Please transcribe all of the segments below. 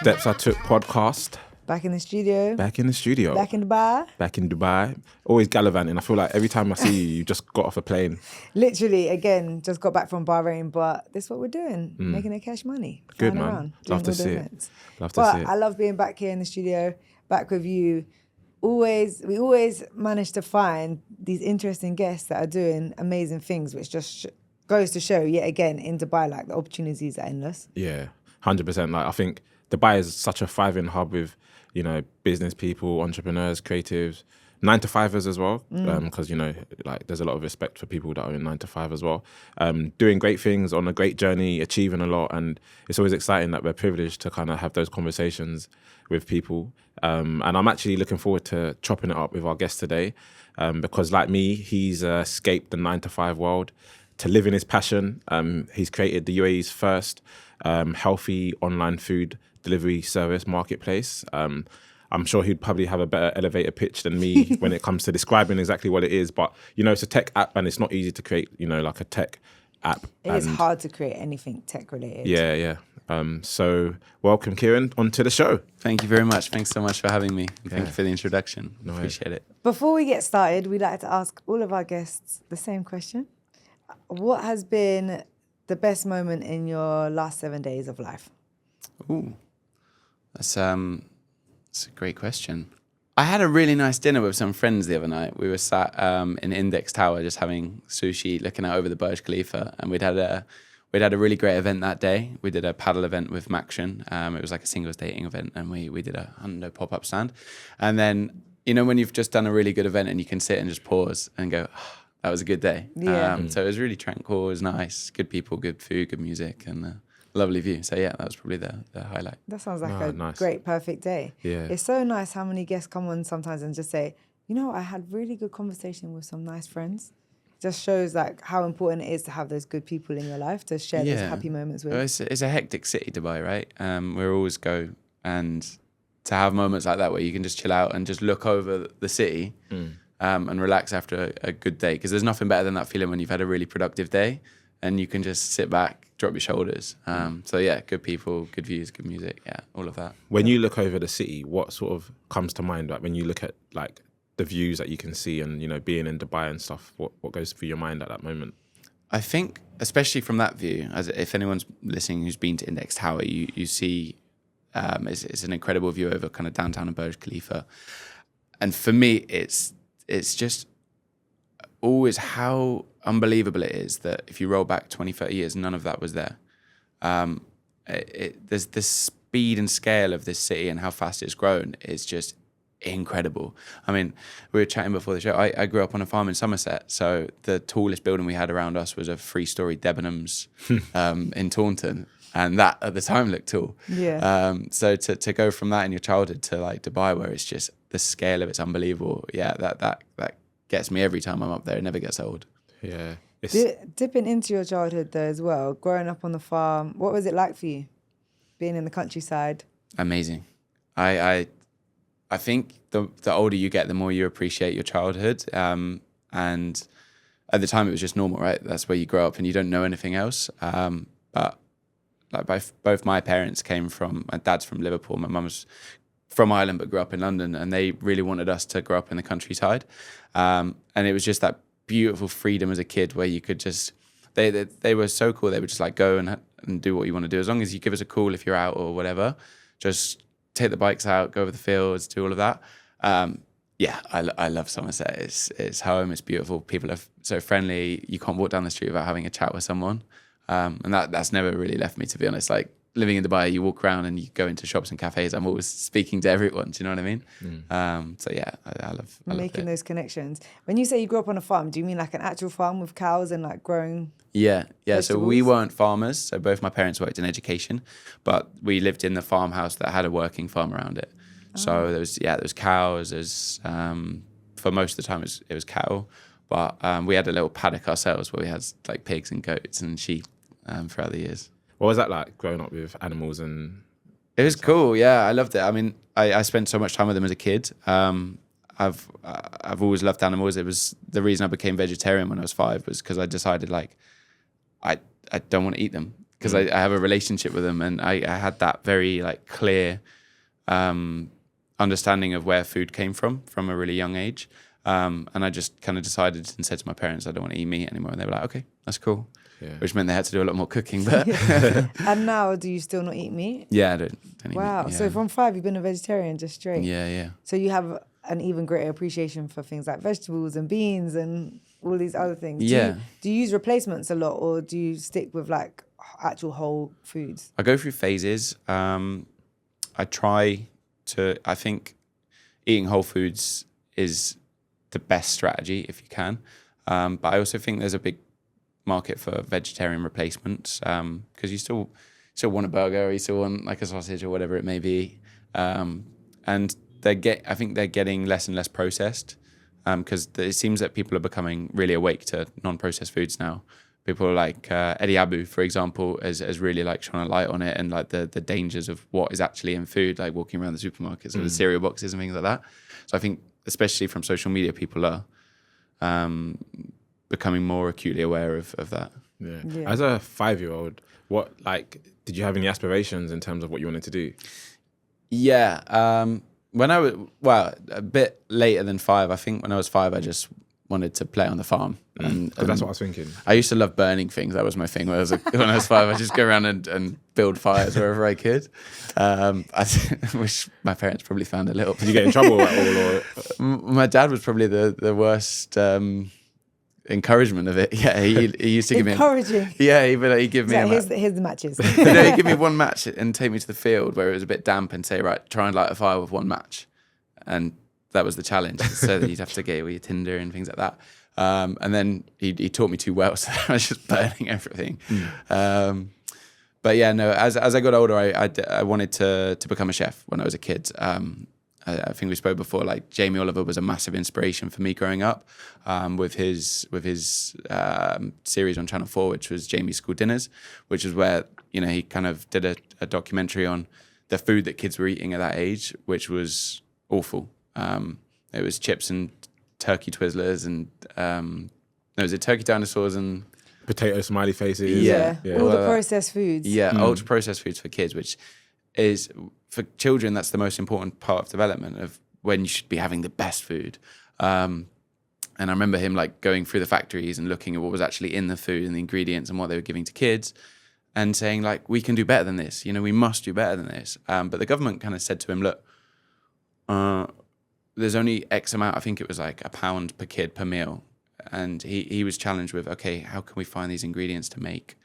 Steps I Took podcast. Back in the studio. Back in the studio. Back in Dubai. Back in Dubai. Always gallivanting. I feel like every time I see you, you just got off a plane. Literally, again, just got back from Bahrain, but this is what we're doing. Making a cash money. Good, flying man. around, Love to doing all the see it. events. Love to But see it. I love being back here in the studio, back with you. We always manage to find these interesting guests that are doing amazing things, which just goes to show, yet again, in Dubai, like the opportunities are endless. Yeah, 100%. Like I think Dubai is such a thriving hub with, you know, business people, entrepreneurs, creatives, 9-to-5ers as well. Because, you know, like there's a lot of respect for people that are in 9-to-5 as well. Doing great things on a great journey, achieving a lot. And it's always exciting that we're privileged to kind of have those conversations with people. And I'm actually looking forward to chopping it up with our guest today. Because like me, he's escaped the 9-to-5 world to live in his passion. He's created the UAE's first healthy online food delivery service marketplace. I'm sure he'd probably have a better elevator pitch than me when it comes to describing exactly what it is. But, you know, it's a tech app and it's not easy to create, you know, like a tech app. It is hard to create anything tech related. Yeah. So welcome, Ciaran, onto the show. Thank you very much. Thanks so much for having me. Thank you for the introduction. Appreciate it. Before we get started, we like to ask all of our guests the same question. What has been the best moment in your last 7 days of life? Ooh, that's a great question. I had a really nice dinner with some friends the other night. We were sat in Index Tower just having sushi, looking out over the Burj Khalifa, and we'd had a really great event that day. We did a paddle event with Maction. It was like a singles dating event, and we did a Hundo pop-up stand. And then, you know, when you've just done a really good event and you can sit and just pause and go, oh, that was a good day. Yeah. So it was really tranquil, it was nice, good people, good food, good music, and lovely view. So yeah, that was probably the highlight. That sounds like nice. Great, perfect day. Yeah. It's so nice how many guests come on sometimes and just say, you know, I had really good conversation with some nice friends. Just shows like how important it is to have those good people in your life to share those happy moments with. Well, it's a hectic city, Dubai, right? We always go, and to have moments like that where you can just chill out and just look over the city and relax after a good day, because there's nothing better than that feeling when you've had a really productive day and you can just sit back, drop your shoulders. So yeah, good people, good views, good music, yeah, all of that. When you look over the city, what sort of comes to mind? Like when you look at like the views that you can see and, you know, being in Dubai and stuff, what goes through your mind at that moment? I think, especially from that view, as if anyone's listening who's been to Index Tower, you see it's an incredible view over kind of downtown and Burj Khalifa. And for me, it's just always how unbelievable it is that if you roll back 20, 30 years, none of that was there. There's the speed and scale of this city and how fast it's grown is just incredible. I mean, we were chatting before the show. I grew up on a farm in Somerset, so the tallest building we had around us was a 3-story Debenhams in Taunton, and that at the time looked tall. Yeah. So to go from that in your childhood to like Dubai, where it's just the scale of it's unbelievable. Yeah, that gets me every time I'm up there. It never gets old. Yeah. Dipping into your childhood though as well, growing up on the farm, what was it like for you being in the countryside? Amazing. I think the older you get, the more you appreciate your childhood. And at the time, it was just normal, right? That's where you grow up and you don't know anything else. But like both my parents came from, my dad's from Liverpool, my mum's from Ireland but grew up in London, and they really wanted us to grow up in the countryside. And it was just that beautiful freedom as a kid where you could just, they were so cool. They would just like go and do what you want to do. As long as you give us a call if you're out or whatever, just take the bikes out, go over the fields, do all of that. Yeah, I love Somerset. It's home. It's beautiful. People are so friendly. You can't walk down the street without having a chat with someone. And that's never really left me, to be honest. Like living in Dubai, you walk around and you go into shops and cafes. I'm always speaking to everyone. Do you know what I mean? So yeah, I love making those connections. When you say you grew up on a farm, do you mean like an actual farm with cows and like growing? Yeah. vegetables? So we weren't farmers. So both my parents worked in education, but we lived in the farmhouse that had a working farm around it. So there was cows. There's for most of the time it was cattle, but we had a little paddock ourselves where we had like pigs and goats and sheep throughout the years. What was that like growing up with animals and? It was cool. Yeah, I loved it. I mean, I spent so much time with them as a kid. I've always loved animals. It was the reason I became vegetarian when I was 5 was because I decided like I don't want to eat them. because I have a relationship with them, and I had that very like clear understanding of where food came from a really young age. And I just kind of decided and said to my parents, I don't want to eat meat anymore. And they were like, okay, that's cool. Yeah. Which meant they had to do a lot more cooking. But And now, do you still not eat meat? Yeah, I don't eat wow. meat. Yeah. So from 5, you've been a vegetarian just straight. Yeah. So you have an even greater appreciation for things like vegetables and beans and all these other things. Do you use replacements a lot, or do you stick with like actual whole foods? I go through phases. I think eating whole foods is the best strategy if you can. But I also think there's a big market for vegetarian replacements, because you still want a burger, or you still want like a sausage or whatever it may be. And I think they're getting less and less processed, because it seems that people are becoming really awake to non-processed foods now. People like Eddie Abu, for example, has really like shone a light on it, and like the dangers of what is actually in food, like walking around the supermarkets with the cereal boxes and things like that. So I think, especially from social media, people are becoming more acutely aware of that. Yeah. As a 5-year-old, did you have any aspirations in terms of what you wanted to do? Yeah. When I was, a bit later than 5, I think when I was 5, I just wanted to play on the farm. And that's what I was thinking. I used to love burning things. That was my thing. When I was 5, I'd just go around and build fires wherever I could. I wish my parents probably found a little. Did you get in trouble at all? Or? My dad was probably the worst encouragement of it. Yeah, he used to give me encouraging. Yeah, he'd give me. Here's the matches. He'd give me one match and take me to the field where it was a bit damp and say, right, try and light a fire with one match, and that was the challenge. So that you'd have to get with your tinder and things like that. And then he taught me too well, so I was just burning everything. But yeah, no. As I got older, I wanted to become a chef when I was a kid. I think we spoke before. Like Jamie Oliver was a massive inspiration for me growing up, with his series on Channel 4, which was Jamie's School Dinners, which is where he kind of did a documentary on the food that kids were eating at that age, which was awful. It was chips and turkey Twizzlers and was it turkey dinosaurs and potato smiley faces? Yeah. All the processed foods. Yeah, ultra processed foods for kids, which is, for children, that's the most important part of development, of when you should be having the best food. And I remember him like going through the factories and looking at what was actually in the food and the ingredients and what they were giving to kids, and saying like, we can do better than this. We must do better than this. But the government kind of said to him, look, there's only X amount, I think it was like £1 per kid per meal. And he was challenged with, okay, how can we find these ingredients to make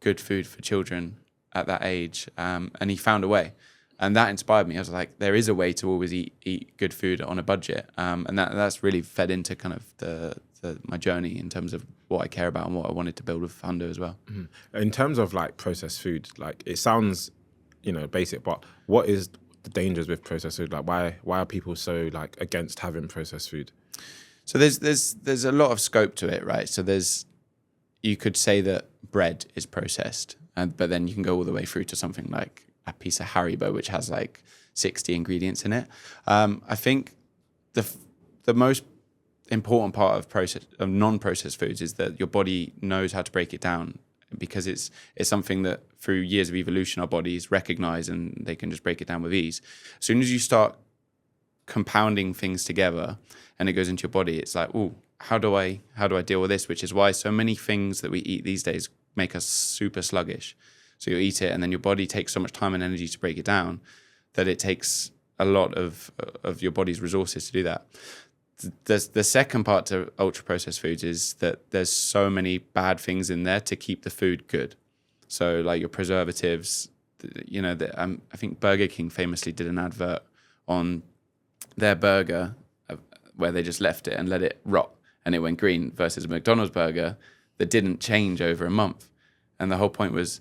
good food for children at that age? And he found a way. And that inspired me. I was like, there is a way to always eat good food on a budget. And that's really fed into kind of my journey in terms of what I care about and what I wanted to build with Hundo as well. Mm-hmm. In terms of like processed food, like it sounds, basic, but what is the dangers with processed food? Like why are people so like against having processed food? So there's a lot of scope to it, right? So you could say that bread is processed, but then you can go all the way through to something like a piece of Haribo, which has like 60 ingredients in it. I think the most important part of non-processed foods is that your body knows how to break it down, because it's something that through years of evolution our bodies recognize, and they can just break it down with ease. As soon as you start compounding things together and it goes into your body, it's like, oh, how do I deal with this? Which is why so many things that we eat these days make us super sluggish. So you eat it and then your body takes so much time and energy to break it down that it takes a lot of your body's resources to do that. The second part to ultra processed foods is that there's so many bad things in there to keep the food good. So like your preservatives, I think Burger King famously did an advert on their burger where they just left it and let it rot and it went green, versus a McDonald's burger that didn't change over a month. And the whole point was,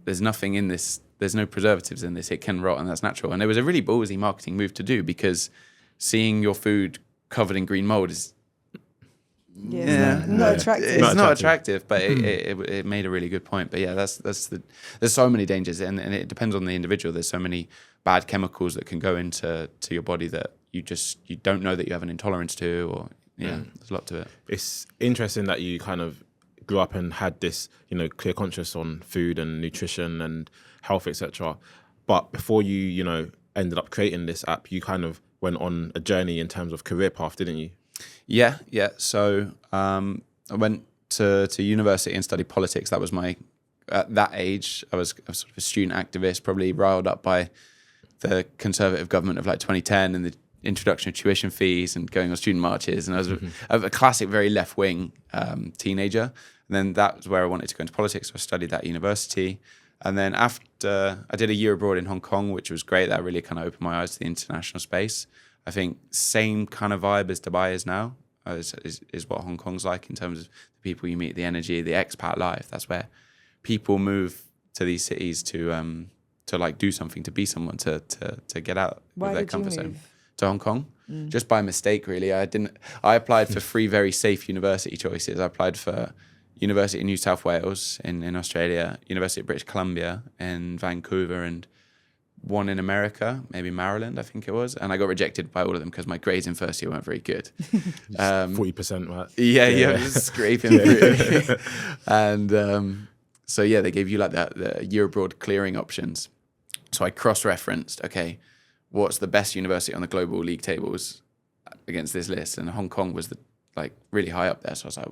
there's nothing in this, there's no preservatives in this, it can rot and that's natural. And it was a really ballsy marketing move to do, because seeing your food covered in green mold is not attractive. It's not attractive, but it made a really good point. But yeah, there's so many dangers, and it depends on the individual. There's so many bad chemicals that can go into your body that you don't know that you have an intolerance to, or there's a lot to it. It's interesting that you kind of grew up and had this, clear conscience on food and nutrition and health, etc. But before you ended up creating this app, you kind of went on a journey in terms of career path, didn't you? Yeah. So I went to university and studied politics. That was at that age, I was sort of a student activist, probably riled up by the Conservative government of like 2010 and the introduction of tuition fees and going on student marches. And I was a classic, very left-wing teenager. And then that was where I wanted to go into politics. So I studied that at university. And then after, I did a year abroad in Hong Kong, which was great. That really kind of opened my eyes to the international space. I think same kind of vibe as Dubai is now, is what Hong Kong's like in terms of the people you meet, the energy, the expat life. That's where people move to these cities to like do something, to be someone, to get out of their comfort zone. To Hong Kong, just by mistake, really. I applied for 3 very safe university choices. I applied for University of New South Wales in Australia, University of British Columbia in Vancouver, and one in America, maybe Maryland, I think it was. And I got rejected by all of them because my grades in first year weren't very good. 40%, right? Yeah, just scraping through. And so yeah, they gave you like the year abroad clearing options. So I cross-referenced, okay, what's the best university on the global league tables against this list? And Hong Kong was really high up there. So I was like,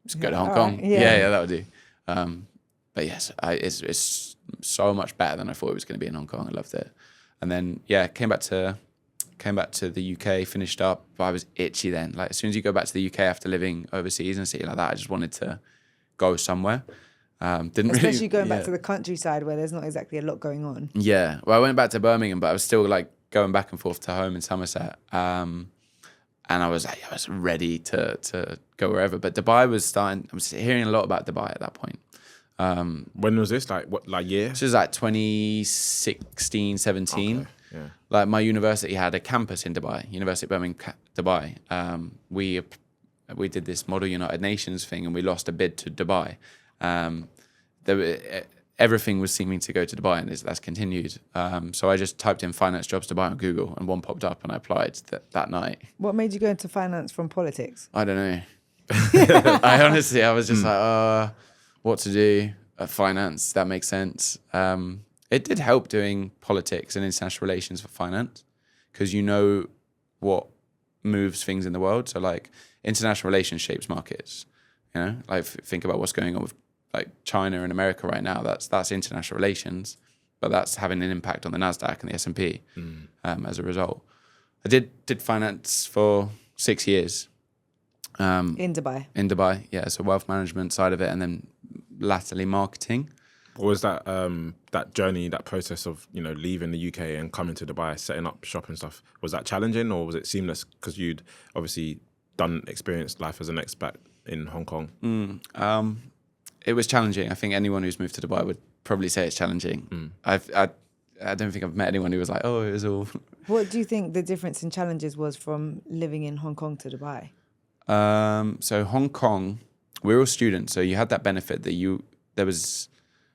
let's go to Hong Kong. Right, Yeah, that would do. But yes, it's so much better than I thought it was going to be in Hong Kong. I loved it. And then came back to the UK, finished up. But I was itchy then. Like as soon as you go back to the UK after living overseas in a city like that, I just wanted to go somewhere. Especially going back to the countryside where there's not exactly a lot going on. Yeah, well, I went back to Birmingham, but I was still like going back and forth to home in Somerset, and I was ready to go wherever. But Dubai was starting. I was hearing a lot about Dubai at that point. When was this? Like what? Like year? This was like 2016, 17. Okay, yeah. Like my university had a campus in Dubai, University of Birmingham, Dubai. We did this Model United Nations thing, and we lost a bid to Dubai. Everything was seeming to go to Dubai, and that's continued. So I just typed in finance jobs Dubai on Google, and one popped up, and I applied that night. What made you go into finance from politics? I don't know. I was just like, what to do? Finance, that makes sense. It did help doing politics and international relations for finance, because you know what moves things in the world. So like international relations shapes markets. Like think about what's going on with like China and America right now. That's international relations, but that's having an impact on the Nasdaq and the S&P as a result. I did finance for 6 years. In Dubai. In Dubai, yeah. So wealth management side of it, and then latterly marketing. What was that that journey, that process of leaving the UK and coming to Dubai, setting up shop and stuff? Was that challenging or was it seamless? Because you'd obviously experienced life as an expat in Hong Kong. It was challenging. I think anyone who's moved to Dubai would probably say it's challenging. I don't think I've met anyone who was like, oh, it was all. What do you think the difference in challenges was from living in Hong Kong to Dubai? So Hong Kong, we're all students, so you had that benefit that there was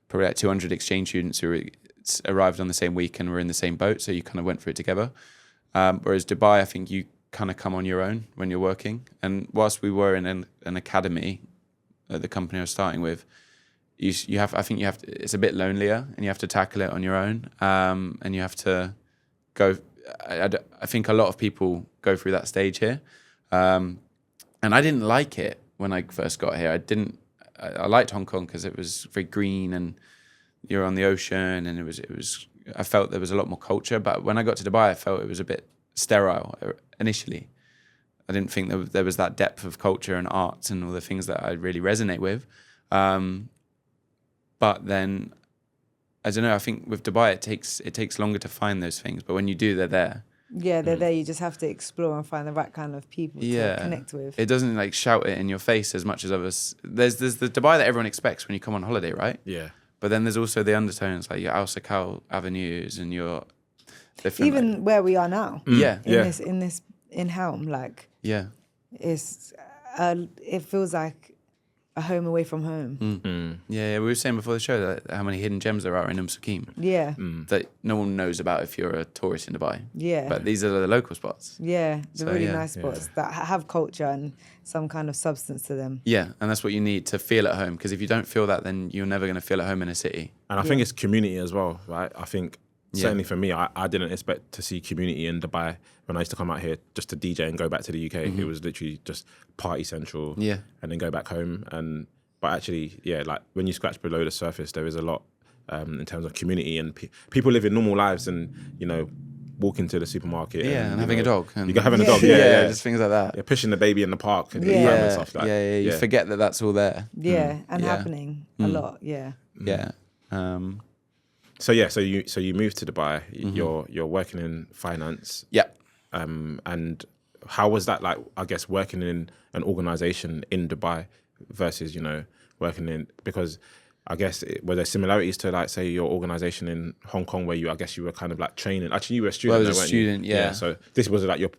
probably like 200 exchange students who arrived on the same week and were in the same boat, so you kind of went through it together. Whereas Dubai, I think you kind of come on your own when you're working. And whilst we were in an academy at the company I was starting with, it's a bit lonelier, and you have to tackle it on your own. And you have to go. I think a lot of people go through that stage here. And I didn't like it when I first got here. I liked Hong Kong because it was very green and you're on the ocean, and I felt there was a lot more culture. But when I got to Dubai, I felt it was a bit sterile initially. I didn't think there was that depth of culture and arts and all the things that I really resonate with. But then, I don't know, I think with Dubai, it takes longer to find those things. But when you do, they're there. Yeah, they're there. You just have to explore and find the right kind of people to connect with. It doesn't like shout it in your face as much as others. There's the Dubai that everyone expects when you come on holiday, right? Yeah. But then there's also the undertones, like your Al Sakal avenues and your different. Even where we are now. Yeah. In Helm, like. Yeah. It feels like a home away from home. Yeah, we were saying before the show that how many hidden gems there are in Sukim Yeah, that no one knows about if you're a tourist in Dubai. yeah. But these are the local spots. Yeah, the So, really yeah. nice spots that have culture and some kind of substance to them. Yeah, and that's what you need to feel at home. Because if you don't feel that, then you're never going to feel at home in a city. And I think it's community as well, right? I think certainly for me, I didn't expect to see community in Dubai when I used to come out here just to DJ and go back to the UK. It was literally just party central, Yeah. and then go back home. But actually, like when you scratch below the surface, there is a lot in terms of community and people living normal lives, and walking to the supermarket, And having a dog. And you having a dog, just things like that. yeah, pushing the baby in the park and Yeah. and stuff like that. You forget that that's all there. Yeah, and Yeah. happening a lot. Yeah. Yeah. So you moved to Dubai. You're working in finance. Yeah. And how was that like? I guess working in an organization in Dubai versus working in, because I guess were there similarities to like say your organization in Hong Kong where I guess you were kind of like training. Actually, you were a student. Well, I was a weren't you? student, yeah. So this was like your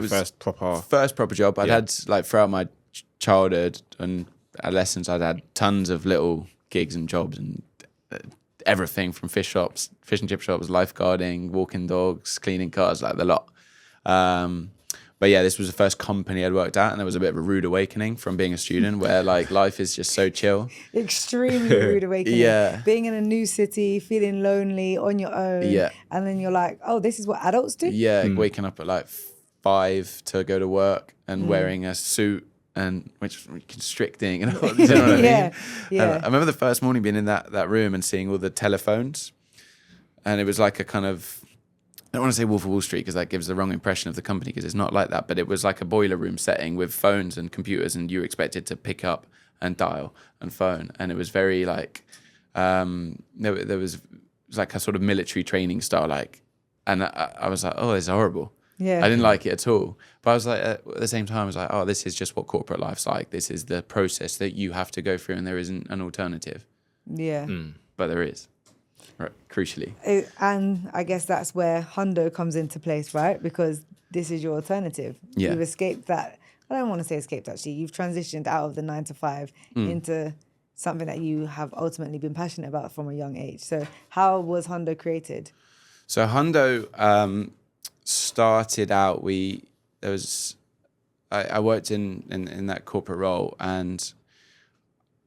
first proper job. I'd had like throughout my childhood and adolescence, I'd had tons of little gigs and jobs and everything from fish and chip shops, lifeguarding, walking dogs, cleaning cars, like the lot. But yeah, this was the first company I'd worked at, and it was a bit of a rude awakening from being a student where like life is just so chill. Extremely rude awakening. Yeah. Being in a new city, feeling lonely on your own. Yeah. And then you're like, oh, this is what adults do? Yeah, waking up at like 5 to go to work and wearing a suit, and which constricting, and all, do you know what I mean? Yeah. I remember the first morning being in that room and seeing all the telephones, and it was like a kind of, I don't want to say Wolf of Wall Street because that gives the wrong impression of the company, because it's not like that, but it was like a boiler room setting with phones and computers, and you were expected to pick up and dial and phone, and it was very like there was like a sort of military training style, like, and I was like, oh, this is horrible. Yeah. I didn't like it at all. But I was like, at the same time, I was like, oh, this is just what corporate life's like. This is the process that you have to go through, and there isn't an alternative. Yeah. But there is, right, crucially. And I guess that's where Hundo comes into place, right? Because this is your alternative. Yeah. You've escaped that. I don't want to say escaped, actually. You've transitioned out of the 9 to 5 into something that you have ultimately been passionate about from a young age. So how was Hundo created? So Hundo started out, I worked in that corporate role, and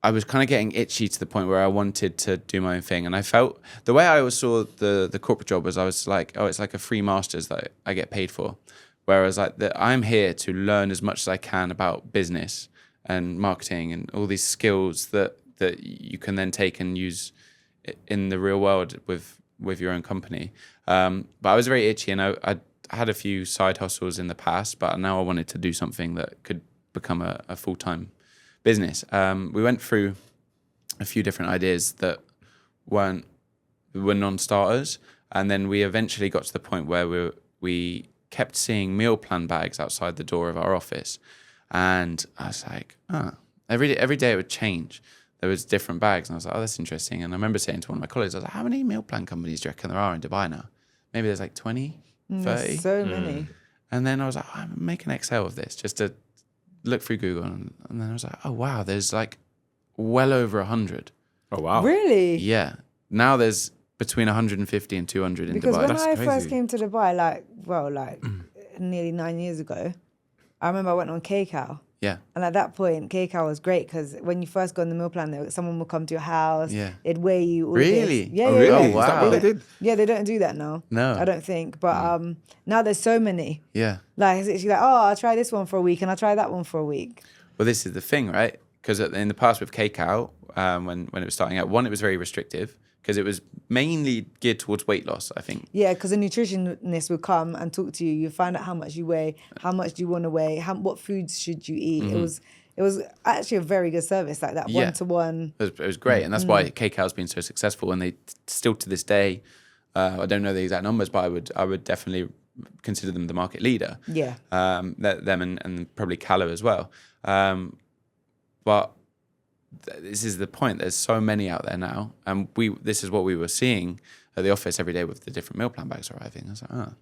I was kind of getting itchy to the point where I wanted to do my own thing. And I felt, the way I always saw the corporate job was, I was like, oh, it's like a free master's that I get paid for. Whereas like I'm here to learn as much as I can about business and marketing and all these skills that you can then take and use in the real world with your own company. But I was very itchy, and I had a few side hustles in the past, but now I wanted to do something that could become a full-time business. We went through a few different ideas that were non-starters, and then we eventually got to the point where we kept seeing meal plan bags outside the door of our office, and I was like, every day it would change. There was different bags, and I was like, oh, that's interesting. And I remember saying to one of my colleagues, I was like, how many meal plan companies do you reckon there are in Dubai now? Maybe there's like 20, 30. So many. And then I was like, I'm making an Excel of this just to look through Google. And then I was like, oh, wow, there's like well over 100. Oh, wow. Really? Yeah. Now there's between 150 and 200 in Because Dubai. when That's I crazy. first came to Dubai, nearly 9 years ago, I remember I went on K-Cow. Yeah. And at that point, K-Cow was great because when you first go on the meal plan, someone would come to your house. Yeah. It'd weigh you. All Really? This. Yeah, Oh, yeah, really? yeah. Oh, wow. Is that what they did? Yeah, they don't do that now. No. I don't think. But now there's so many. Yeah. Like, it's literally like, oh, I'll try this one for a week and I'll try that one for a week. Well, this is the thing, right? Because in the past with K-Cow, when it was starting out, one, it was very restrictive because it was mainly geared towards weight loss, I think. Yeah, because a nutritionist would come and talk to you. You find out how much you weigh, how much do you want to weigh, what foods should you eat. It was actually a very good service, like that one-to-one. It was great, and that's why K-Cow's been so successful. And they still to this day, I don't know the exact numbers, but I would definitely consider them the market leader. Yeah. Them and probably Calo as well. But this is the point. There's so many out there now, and this is what we were seeing at the office every day with the different meal plan bags arriving. I was like, oh.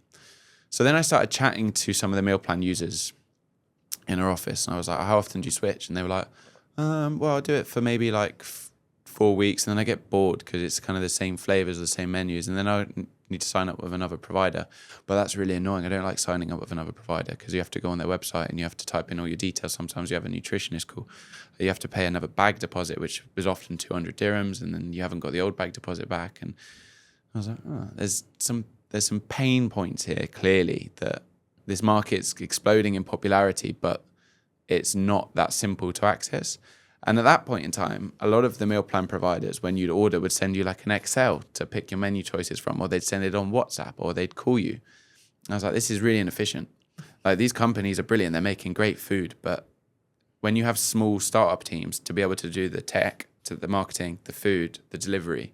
So then I started chatting to some of the meal plan users in our office, and I was like, how often do you switch? And they were like, Well, I'll do it for maybe like 4 weeks, and then I get bored because it's kind of the same flavors, the same menus, and then I need to sign up with another provider. But that's really annoying. I don't like signing up with another provider because you have to go on their website and you have to type in all your details. Sometimes you have a nutritionist call. You have to pay another bag deposit, which is often 200 dirhams, and then you haven't got the old bag deposit back. And I was like, oh, there's some pain points here, clearly, that this market's exploding in popularity, but it's not that simple to access. And at that point in time, a lot of the meal plan providers, when you'd order, would send you like an Excel to pick your menu choices from, or they'd send it on WhatsApp, or they'd call you. And I was like, this is really inefficient. Like, these companies are brilliant. They're making great food. But when you have small startup teams to be able to do the tech, to the marketing, the food, the delivery,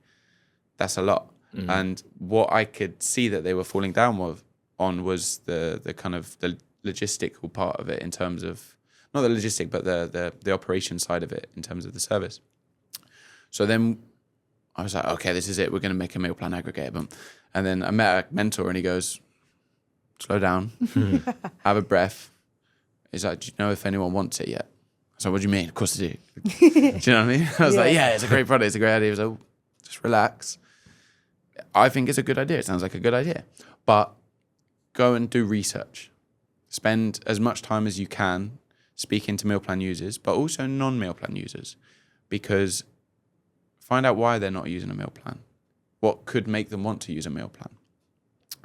that's a lot. Mm-hmm. And what I could see that they were falling down on was the kind of the logistical part of it, in terms of, not the logistic, but the operation side of it in terms of the service. So then I was like, okay, this is it. We're going to make a meal plan aggregator. And then I met a mentor and he goes, slow down, have a breath. He's like, do you know if anyone wants it yet? I was like, what do you mean? Of course I do. Do you know what I mean? I was like, yeah, it's a great product. It's a great idea. He was like, just relax. I think it's a good idea. It sounds like a good idea. But go and do research. Spend as much time as you can speaking to meal plan users, but also non-meal plan users, because find out why they're not using a meal plan. What could make them want to use a meal plan?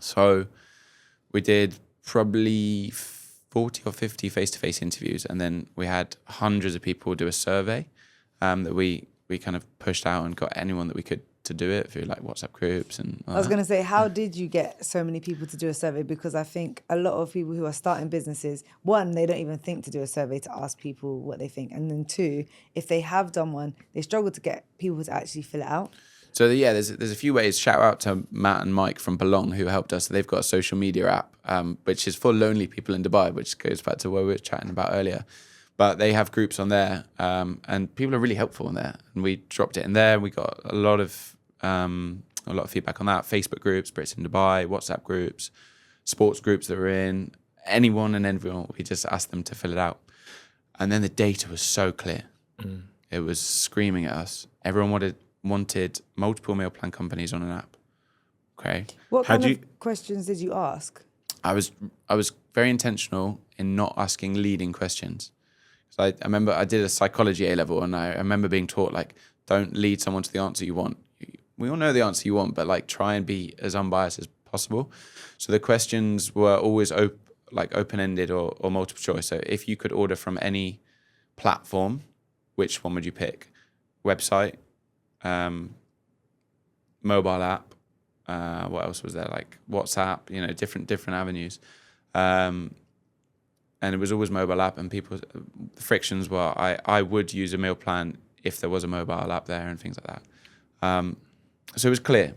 So we did probably 40 or 50 face-to-face interviews, and then we had hundreds of people do a survey that we kind of pushed out and got anyone that we could to do it through like WhatsApp groups. And I was going to say, how did you get so many people to do a survey? Because I think a lot of people who are starting businesses, one, they don't even think to do a survey to ask people what they think. And then two, if they have done one, they struggle to get people to actually fill it out. So yeah, there's a few ways. Shout out to Matt and Mike from Belong who helped us. They've got a social media app, which is for lonely people in Dubai, which goes back to what we were chatting about earlier. But they have groups on there, and people are really helpful on there. And we dropped it in there. We got a lot of feedback on that. Facebook groups, Brits in Dubai, WhatsApp groups, sports groups that we're in. Anyone and everyone, we just asked them to fill it out. And then the data was so clear. Mm. It was screaming at us. Everyone wanted multiple meal plan companies on an app. Okay. What kind of questions did you ask? I was very intentional in not asking leading questions. So I remember I did a psychology A-level, and I remember being taught, like, don't lead someone to the answer you want. We all know the answer you want, but like, try and be as unbiased as possible. So the questions were always open-ended or multiple choice. So if you could order from any platform, which one would you pick? Website, mobile app, what else was there? Like WhatsApp, different avenues. And it was always mobile app, and the frictions were I would use a meal plan if there was a mobile app there and things like that. So it was clear.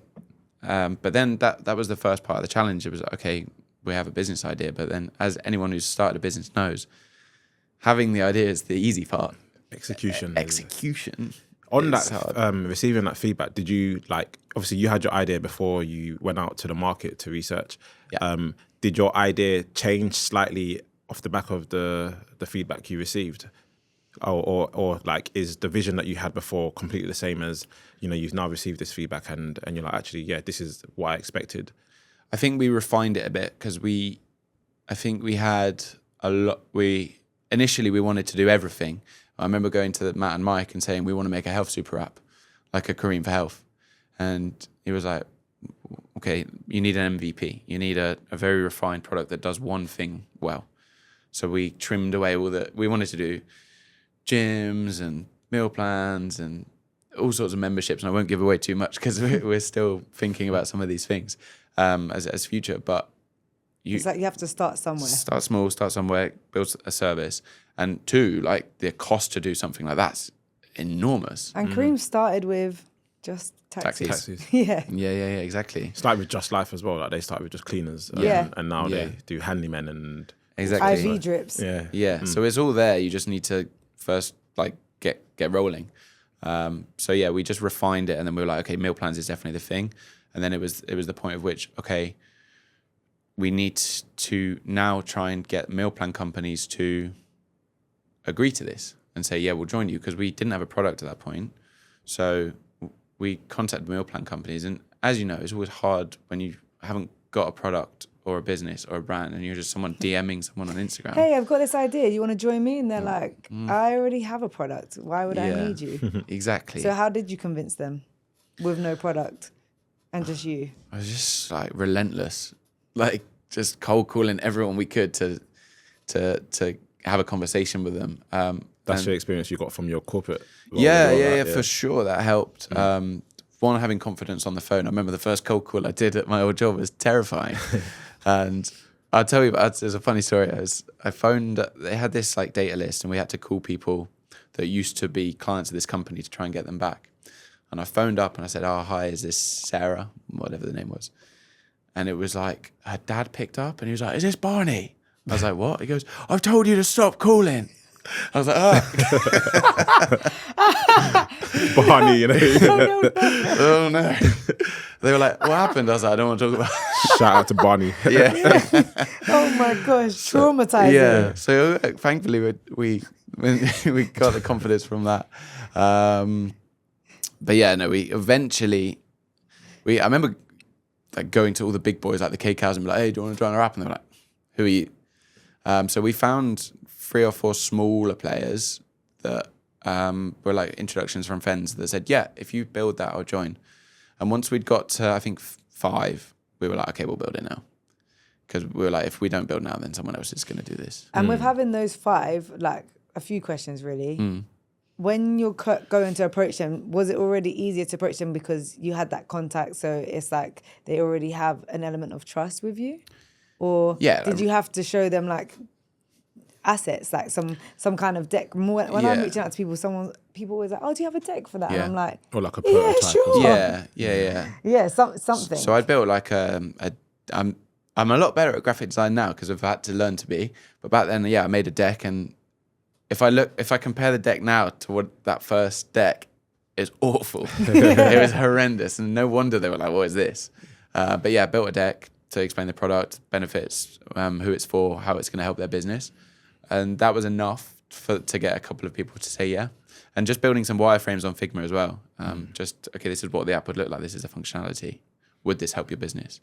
But then that was the first part of the challenge. It was, okay, we have a business idea, but then, as anyone who's started a business knows, having the idea is the easy part. Execution. On that, receiving that feedback, did you, like, obviously you had your idea before you went out to the market to research. Yeah. Did your idea change slightly off the back of the feedback you received? Or like, is the vision that you had before completely the same as, you've now received this feedback and you're like, actually, yeah, this is what I expected? I think we refined it a bit because I think we had a lot. Initially we wanted to do everything. I remember going to Matt and Mike and saying, we want to make a health super app, like a Careem for health. And he was like, okay, you need an MVP. You need a very refined product that does one thing well. So we trimmed away we wanted to do gyms and meal plans and all sorts of memberships. And I won't give away too much because we're still thinking about some of these things as future. But it's like you have to start somewhere. Start small, start somewhere, build a service. And two, like, the cost to do something like that's enormous. And Careem started with just taxis. Yeah, exactly. Started with Just Life as well. Like, they started with just cleaners, and now they do handymen and exactly IV drips. Yeah. So it's all there. You just need to first get rolling. So yeah, we just refined it, and then we were like, okay, meal plans is definitely the thing. And then it was the point of which, okay, we need to now try and get meal plan companies to agree to this. and say, yeah, we'll join you, because we didn't have a product at that point. So we contacted meal plan companies. And as you know, it's always hard when you haven't got a product or a business or a brand and you're just someone DMing someone on Instagram. Hey, I've got this idea. You want to join me? And they're like, I already have a product. Why would I need you? Exactly. So how did you convince them with no product and just you? I was just like relentless, like just cold calling everyone we could to have a conversation with them. That's the experience you got from your corporate role. Yeah, for sure. That helped. One, having confidence on the phone. I remember the first cold call I did at my old job was terrifying. And I'll tell you, there's a funny story. I phoned, they had this like data list and we had to call people that used to be clients of this company to try and get them back. And I phoned up and I said, oh, hi, is this Sarah? Whatever the name was. And it was like, her dad picked up and he was like, is this Barney? I was like, what? He goes, I've told you to stop calling. I was like, Barney, you know. Oh no. They were like, what happened? I was like, I don't want to talk about it. Shout out to Barney. Yeah. Oh my gosh, traumatizing. Yeah. So thankfully we got the confidence from that. But yeah, no, I remember like going to all the big boys like the K-Cows and be like, hey, do you want to join our app? And they were like, who are you? So we found 3 or 4 smaller players that were like introductions from friends that said, yeah, if you build that, I'll join. And once we'd got to, I think, 5, we were like, okay, we'll build it now. Because we were like, if we don't build now, then someone else is going to do this. And with having those 5, like a few questions really. When you're going to approach them, was it already easier to approach them because you had that contact? So it's like they already have an element of trust with you? Or did you have to show them like assets, like some kind of deck? When I'm reaching out to people, people always like, oh, do you have a deck for that? And I'm like, or like a prototype. Yeah, sure. Yeah, something. So I built like I'm a lot better at graphic design now because I've had to learn to be. But back then, I made a deck, and if I compare the deck now to what that first deck, it's awful. It was horrendous, and no wonder they were like, what is this? But yeah, I built a deck to explain the product, benefits, who it's for, how it's going to help their business. And that was enough to get a couple of people to say yeah. And just building some wireframes on Figma as well. Okay, this is what the app would look like. This is a functionality. Would this help your business?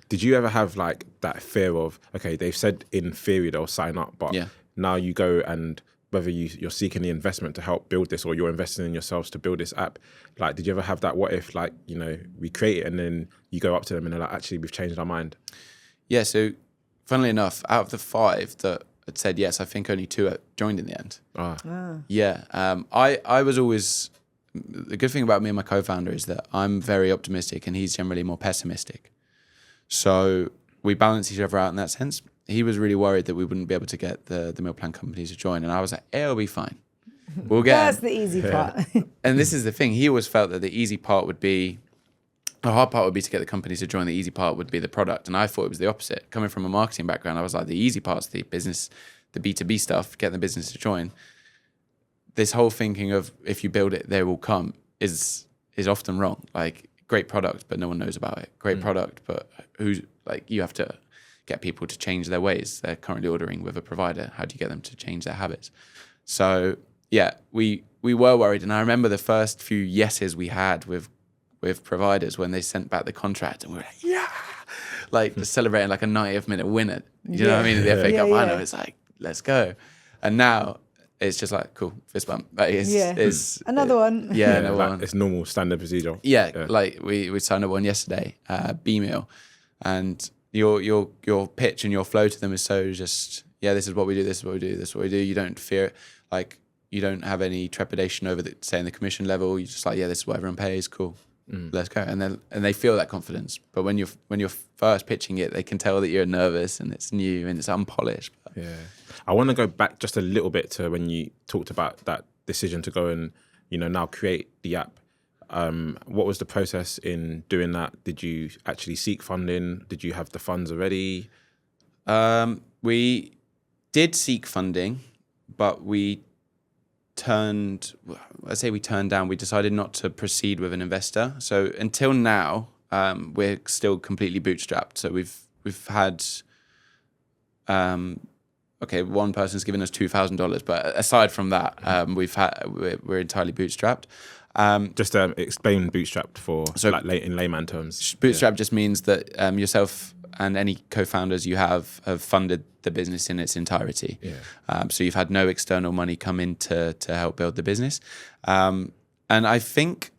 Did you ever have like that fear of, okay, they've said in theory they'll sign up, but now you go and whether you're seeking the investment to help build this or you're investing in yourselves to build this app, like, did you ever have that what if, like, we create it and then you go up to them and they're like, actually, we've changed our mind? Yeah, so funnily enough, out of the 5 that had said yes, I think only 2 joined in the end. Yeah. I was always, the good thing about me and my co-founder is that I'm very optimistic and he's generally more pessimistic. So we balance each other out in that sense. He was really worried that we wouldn't be able to get the meal plan companies to join. And I was like, it'll be fine. We'll get That's the easy part. And this is the thing. He always felt that the easy part would be, the hard part would be to get the companies to join. The easy part would be the product. And I thought it was the opposite. Coming from a marketing background, I was like, the easy part's the business, the B2B stuff, getting the business to join. This whole thinking of if you build it, they will come is often wrong. Like, great product, but no one knows about it. Great product, but you have to get people to change their ways. They're currently ordering with a provider. How do you get them to change their habits? So yeah, we were worried. And I remember the first few yeses we had with providers when they sent back the contract and we were like, yeah, like just celebrating like a 90th minute winner. You know what I mean? The FA Cup final, it's like, let's go. And now it's just like, cool, fist bump. Like it's another one. Yeah, another like, one. It's normal standard procedure. Yeah, like we signed up one yesterday, B-Meal, and your pitch and your flow to them is so just, this is what we do, this is what we do, this is what we do. You don't fear it. Like, you don't have any trepidation over saying the commission level. You're just like, this is what everyone pays, cool. Let's go. And they feel that confidence. But when you're first pitching it, they can tell that you're nervous and it's new and it's unpolished. But yeah. I want to go back just a little bit to when you talked about that decision to go and, now create the app. What was the process in doing that? Did you actually seek funding? Did you have the funds already? We did seek funding, but we turned down. We decided not to proceed with an investor. So until now, we're still completely bootstrapped. So we've had okay, one person's given us $2,000, but aside from that, we're entirely bootstrapped. Just explain bootstrapped for in layman terms. Bootstrap just means that yourself and any co-founders you have funded the business in its entirety. So you've had no external money come in to help build the business. And I think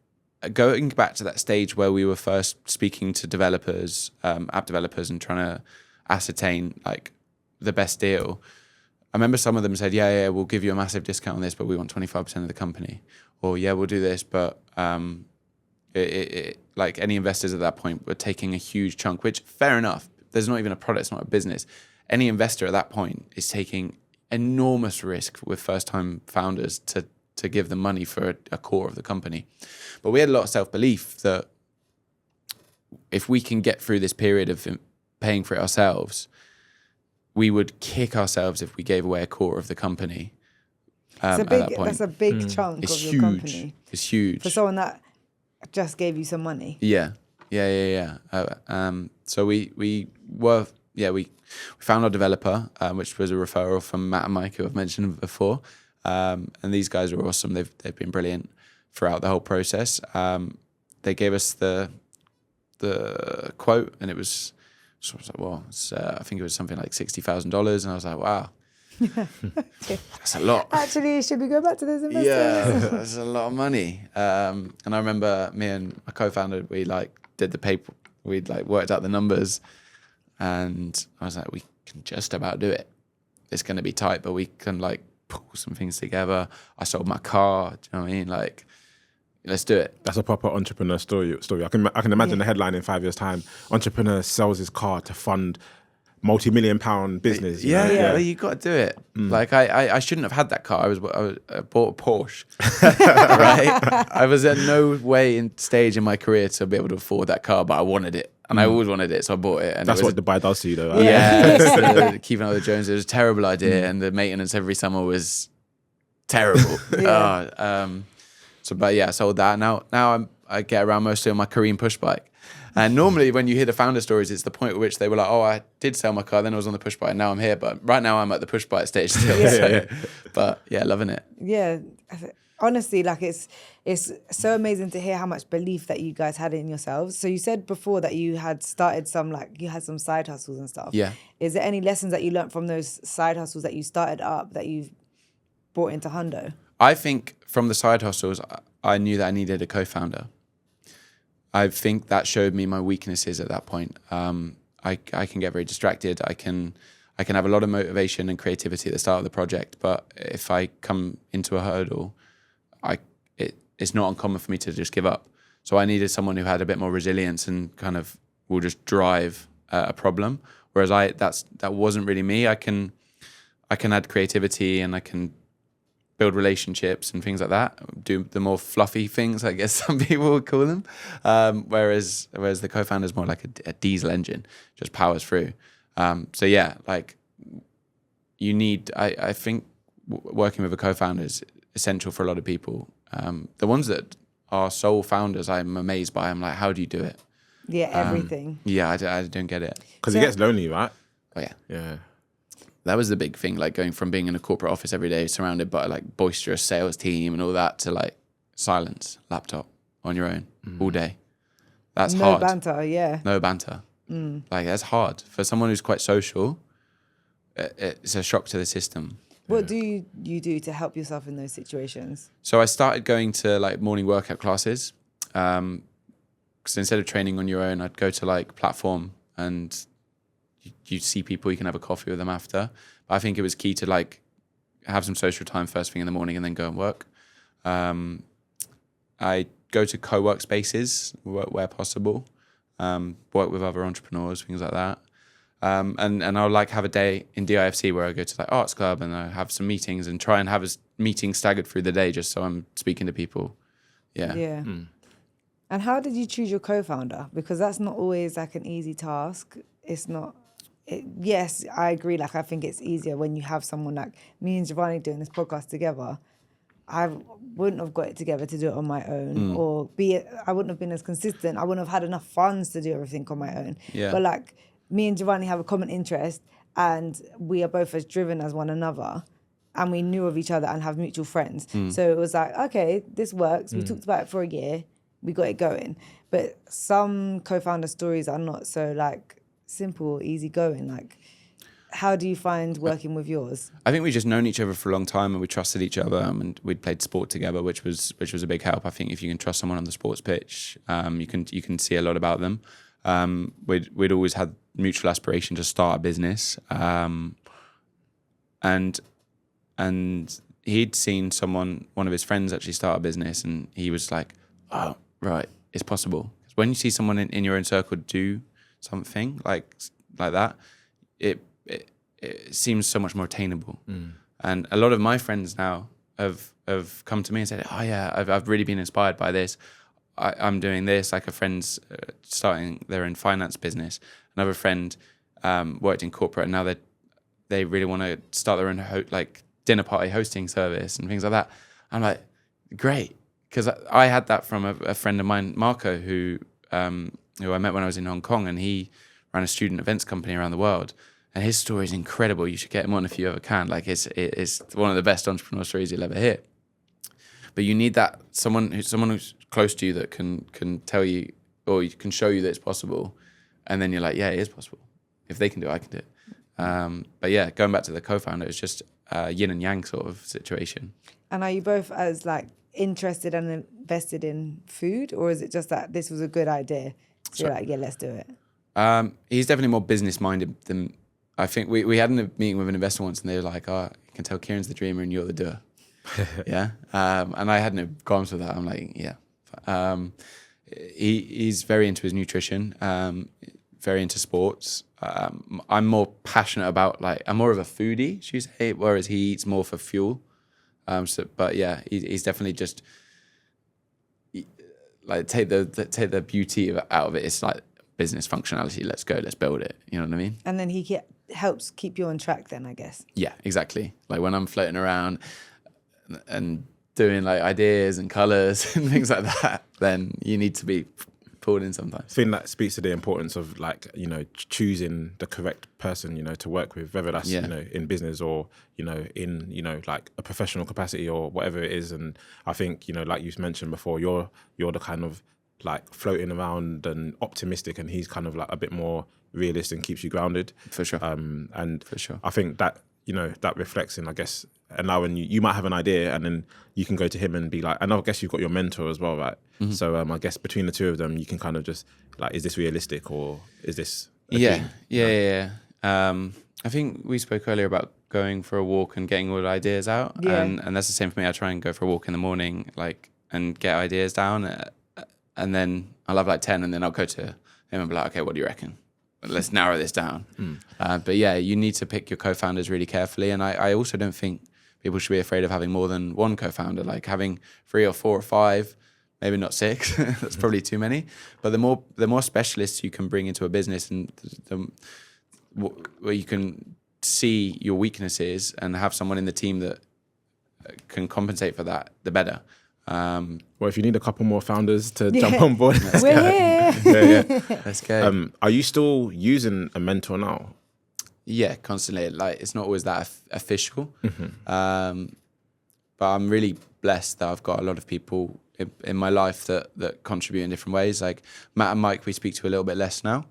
going back to that stage where we were first speaking to developers, app developers, and trying to ascertain like the best deal, I remember some of them said, yeah, we'll give you a massive discount on this, but we want 25% of the company. Or yeah, we'll do this, but like any investors at that point were taking a huge chunk, which fair enough. There's not even a product, it's not a business. Any investor at that point is taking enormous risk with first-time founders to give them money for a core of the company. But we had a lot of self-belief that if we can get through this period of paying for it ourselves, we would kick ourselves if we gave away a core of the company. That's a big chunk of your company. It's huge. For someone that just gave you some money. Yeah. So we found our developer, which was a referral from Matt and Mike, who I've mentioned before. And these guys were awesome. They've been brilliant throughout the whole process. They gave us the quote, and it was, so I was like, well, I think it was something like $60,000, and I was like, wow. That's a lot. Actually, should we go back to those investors? Yeah, that's a lot of money. And I remember me and my co-founder, we did the paper, we'd worked out the numbers, and I was like, we can just about do it. It's going to be tight, but we can pull some things together. I sold my car. Do you know what I mean? Let's do it. That's a proper entrepreneur story. I can imagine the headline in 5 years' time. Entrepreneur sells his car to fund multi-million-pound business. Yeah, you got to do it. I shouldn't have had that car. I bought a Porsche, right? I was at no stage in my career to be able to afford that car, but I wanted it, and I always wanted it, so I bought it. And that's what Dubai does to you, though. Right? Yeah, keeping up with the Joneses. It was a terrible idea, and the maintenance every summer was terrible. I sold that. Now I get around mostly on my Careem push bike. And normally when you hear the founder stories, it's the point at which they were like, oh, I did sell my car, then I was on the push bike, and now I'm here. But right now I'm at the push bike stage still. But yeah, loving it. Yeah. Honestly, it's so amazing to hear how much belief that you guys had in yourselves. So you said before that you had started you had some side hustles and stuff. Yeah. Is there any lessons that you learned from those side hustles that you started up that you've brought into Hundo? I think from the side hustles, I knew that I needed a co-founder. I think that showed me my weaknesses at that point. I can get very distracted. I can have a lot of motivation and creativity at the start of the project, but if I come into a hurdle, it's not uncommon for me to just give up. So I needed someone who had a bit more resilience and kind of will just drive a problem. Whereas that wasn't really me. I can add creativity, and I can build relationships and things like that, do the more fluffy things, I guess some people would call them. Whereas the co-founder is more like a diesel engine, just powers through. I think working with a co-founder is essential for a lot of people. The ones that are sole founders, I'm amazed by. I'm like, how do you do it? Yeah, everything. Yeah, I don't get it. Because it gets lonely, right? Oh yeah. Yeah. That was the big thing, going from being in a corporate office every day, surrounded by boisterous sales team and all that, to silence, laptop on your own all day. That's hard. No banter, yeah. No banter. That's hard for someone who's quite social. It's a shock to the system. What do you do to help yourself in those situations? So I started going to morning workout classes. Because instead of training on your own, I'd go to platform, and you see people, you can have a coffee with them after. But I think it was key to have some social time first thing in the morning and then go and work. I go to co-work spaces where possible, work with other entrepreneurs, things like that. And I'll have a day in DIFC where I go to arts club, and I have some meetings and try and have a meeting staggered through the day just so I'm speaking to people. Yeah. Yeah. And how did you choose your co-founder? Because that's not always an easy task. It's not. Yes, I agree. I think it's easier when you have someone like me and Giovanni doing this podcast together. I wouldn't have got it together to do it on my own, or I wouldn't have been as consistent. I wouldn't have had enough funds to do everything on my own. Yeah. But me and Giovanni have a common interest, and we are both as driven as one another, and we knew of each other and have mutual friends. So it was like, okay, this works. We talked about it for a year. We got it going. But some co-founder stories are not so like simple, easy going. Like, how do you find working with yours? I think we've just known each other for a long time, and we trusted each other, and we'd played sport together, which was a big help. I think if you can trust someone on the sports pitch, you can see a lot about them. We'd always had mutual aspiration to start a business, and he'd seen one of his friends actually start a business, and he was like, "Oh, right, it's possible." When you see someone in your own circle do something like that, it seems so much more attainable. And a lot of my friends now have come to me and said, "Oh yeah, I've really been inspired by this. I'm doing this." Like a friend's starting their own finance business. Another friend worked in corporate, and now they really want to start their own dinner party hosting service and things like that. I'm like, great, because I had that from a friend of mine, Marco, who I met when I was in Hong Kong, and he ran a student events company around the world. And his story is incredible. You should get him on if you ever can. Like it's one of the best entrepreneur stories you'll ever hear. But you need that someone who's close to you that can tell you, or you can show you that it's possible, and then you're like, yeah, it is possible. If they can do it, I can do it. But yeah, going back to the co-founder, it's just a yin and yang sort of situation. And are you both as like interested and invested in food, or is it just that this was a good idea? So you're like, yeah, let's do it. He's definitely more business minded than. I think we had a meeting with an investor once, and they were like, "Oh, you can tell Ciaran's the dreamer and you're the doer." Yeah, and I had no qualms with that. I'm like, yeah. He's very into his nutrition, very into sports. I'm more passionate about I'm more of a foodie, should you say, whereas he eats more for fuel. But yeah, he's definitely just take the beauty out of it. It's like business functionality. Let's go. Let's build it. You know what I mean? And then he helps keep you on track then, I guess. Yeah, exactly. Like when I'm floating around and doing ideas and colours and things like that, then you need to be pulled in sometimes. I think that speaks to the importance of choosing the correct person, to work with, whether that's, in business or, in, a professional capacity or whatever it is. And I think, like you mentioned before, you're the kind of floating around and optimistic, and he's kind of a bit more realistic and keeps you grounded. For sure. And for sure, I think that that reflects in, I guess, allowing you might have an idea, and then you can go to him and be like, and I guess you've got your mentor as well, right? Mm-hmm. So I guess between the two of them, you can kind of just is this realistic, or is this yeah. I think we spoke earlier about going for a walk and getting all the ideas out, and that's the same for me. I try and go for a walk in the morning, and get ideas down, and then I'll have 10, and then I'll go to him and be like, okay, what do you reckon? Let's narrow this down. But yeah, you need to pick your co-founders really carefully. And I also don't think people should be afraid of having more than one co-founder, having 3 or 4 or 5, maybe not 6. That's probably too many. But the more specialists you can bring into a business, and where you can see your weaknesses and have someone in the team that can compensate for that, the better. Well, if you need a couple more founders to jump on board, we're here. Let's go. Are you still using a mentor now? Yeah, constantly. It's not always that official, Mm-hmm. but I'm really blessed that I've got a lot of people in my life that contribute in different ways. Like Matt and Mike, we speak to a little bit less now.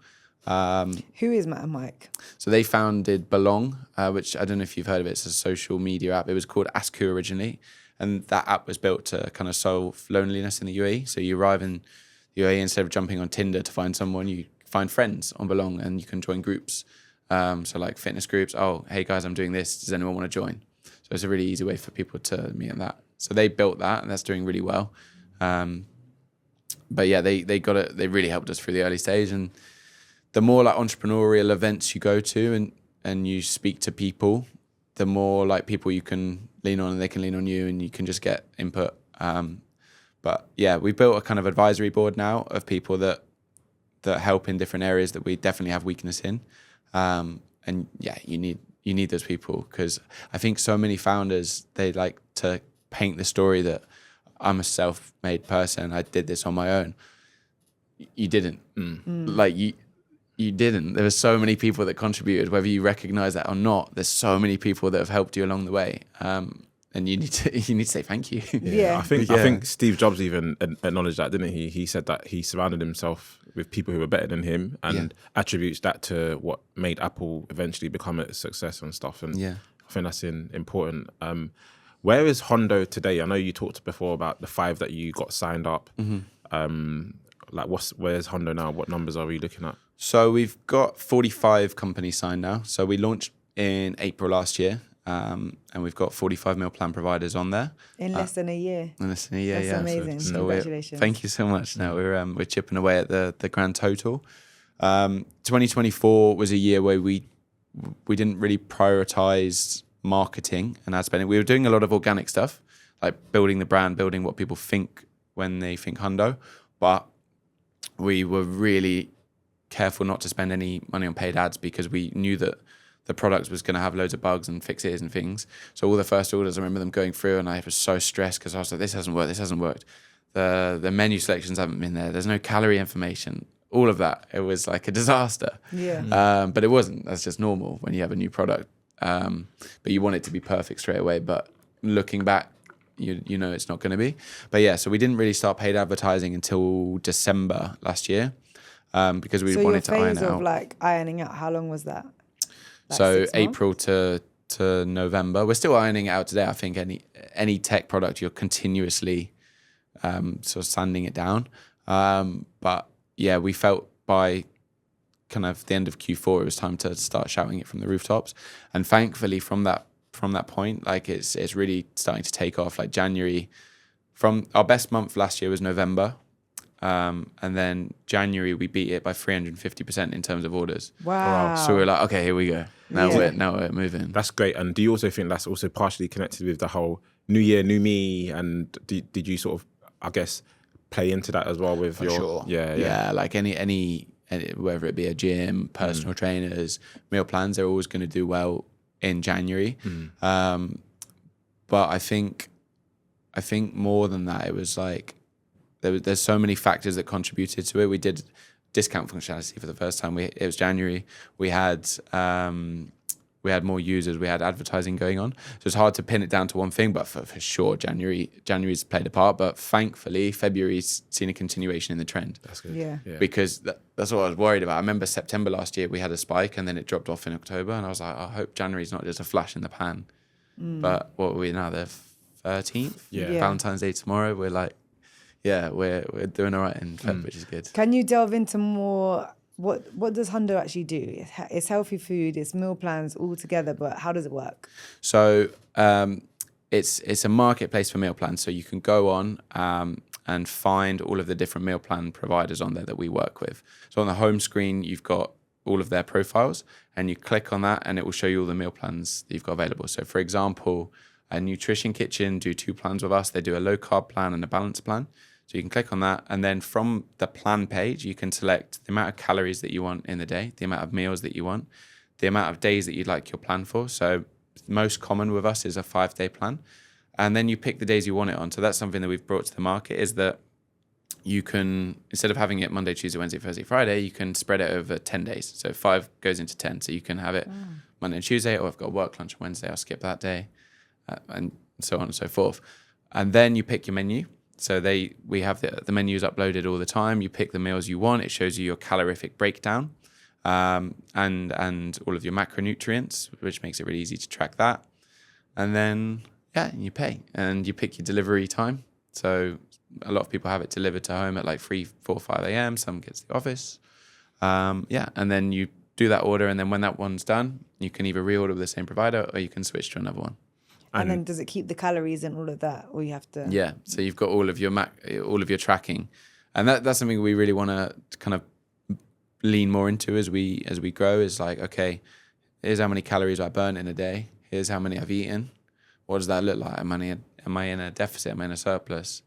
Who is Matt and Mike? So they founded Belong, which I don't know if you've heard of it. It's a social media app. It was called Ask Who originally. And that app was built to kind of solve loneliness in the UAE. So you arrive in the UAE, instead of jumping on Tinder to find someone, you find friends on Belong, and you can join groups. So fitness groups. Oh, hey guys, I'm doing this. Does anyone want to join? So it's a really easy way for people to meet on that. So they built that, and that's doing really well. But yeah, they got it. They really helped us through the early stage. And the more entrepreneurial events you go to and you speak to people, the more people you can lean on, and they can lean on you, and you can just get input. But yeah, we built a kind of advisory board now of people that help in different areas that we definitely have weakness in. And yeah, you need those people, because I think so many founders, they like to paint the story that I'm a self-made person, I did this on my own. You didn't. You you didn't. There were so many people that contributed, whether you recognize that or not. There's so many people that have helped you along the way. And you need to say thank you. Yeah. I think Steve Jobs even acknowledged that, didn't he? He said that he surrounded himself with people who were better than him and attributes that to what made Apple eventually become a success and stuff. And I think that's important. Where is Hundo today? I know you talked before about the 5 that you got signed up. Like, where's Hundo now? What numbers are we looking at? So we've got 45 companies signed now. So we launched in April last year, and we've got 45 meal plan providers on there. In less than a year. In less than a year, That's amazing. So Congratulations. Thank you so much. No, we're chipping away at the grand total. 2024 was a year where we didn't really prioritize marketing and ad spending. We were doing a lot of organic stuff, like building the brand, building what people think when they think Hundo, but we were really careful not to spend any money on paid ads because we knew that the product was going to have loads of bugs and fixes and things. So all the first orders, I remember them going through and I was so stressed because I was like, this hasn't worked. The menu selections haven't been there. There's no calorie information. All of that. It was like a disaster. Yeah. But it wasn't. That's just normal when you have a new product. But you want it to be perfect straight away. But looking back, you know it's not going to be. But yeah, so we didn't really start paid advertising until December last year because we wanted to iron it out. So your phase of like ironing out, how long was that? Like so 6 months? April to November. We're still ironing it out today. I think any tech product, you're continuously sort of sanding it down. But yeah, we felt by kind of the end of Q4, it was time to start shouting it from the rooftops. And thankfully from that point, like it's really starting to take off. Like January, from our best month last year was November. And then January we beat it by 350% in terms of orders. Wow. So we're like, okay, here we go. Now we're moving. That's great. And do you also think that's also partially connected with the whole new year, new me? And did you sort of, I guess, play into that as well with For your... sure. Yeah. Like any whether it be a gym, personal trainers, meal plans, they're always going to do well in January. But I think more than that, it was like there's so many factors that contributed to it. We did discount functionality for the first time. It was January. We had more users. We had advertising going on. So it's hard to pin it down to one thing, but for sure, January's played a part. But thankfully, February's seen a continuation in the trend. That's good. Yeah. Because that's what I was worried about. I remember September last year, we had a spike and then it dropped off in October. And I was like, I hope January's not just a flash in the pan. But what are we now? The 13th? Yeah. Valentine's Day tomorrow. We're like, we're doing all right in Feb, which is good. Can you delve into more? What does Hundo actually do? It's healthy food, it's meal plans all together, but how does it work? So it's a marketplace for meal plans. So you can go on and find all of the different meal plan providers on there that we work with. So on the home screen, you've got all of their profiles and you click on that and it will show you all the meal plans that you've got available. So for example, a Nutrition Kitchen do 2 plans with us. They do a low carb plan and a balanced plan. So you can click on that, and then from the plan page, you can select the amount of calories that you want in the day, the amount of meals that you want, the amount of days that you'd like your plan for. So most common with us is a 5-day plan. And then you pick the days you want it on. So that's something that we've brought to the market, is that you can, instead of having it Monday, Tuesday, Wednesday, Thursday, Friday, you can spread it over 10 days. So 5 goes into 10. So you can have it Monday and Tuesday, or I've got work lunch on Wednesday, I'll skip that day, and so on and so forth. And then you pick your menu. So we have the menus uploaded all the time. You pick the meals you want. It shows you your calorific breakdown and all of your macronutrients, which makes it really easy to track that. And then, you pay. And you pick your delivery time. So a lot of people have it delivered to home at like 3, 4, 5 a.m. Some gets to the office. And then you do that order. And then when that one's done, you can either reorder with the same provider or you can switch to another one. And then does it keep the calories and all of that, or you have to? Yeah, so you've got all of your tracking, and that's something we really want to kind of lean more into as we grow. Is like, okay, here's how many calories I burn in a day. Here's how many I've eaten. What does that look like? Am I in a deficit? Am I in a surplus?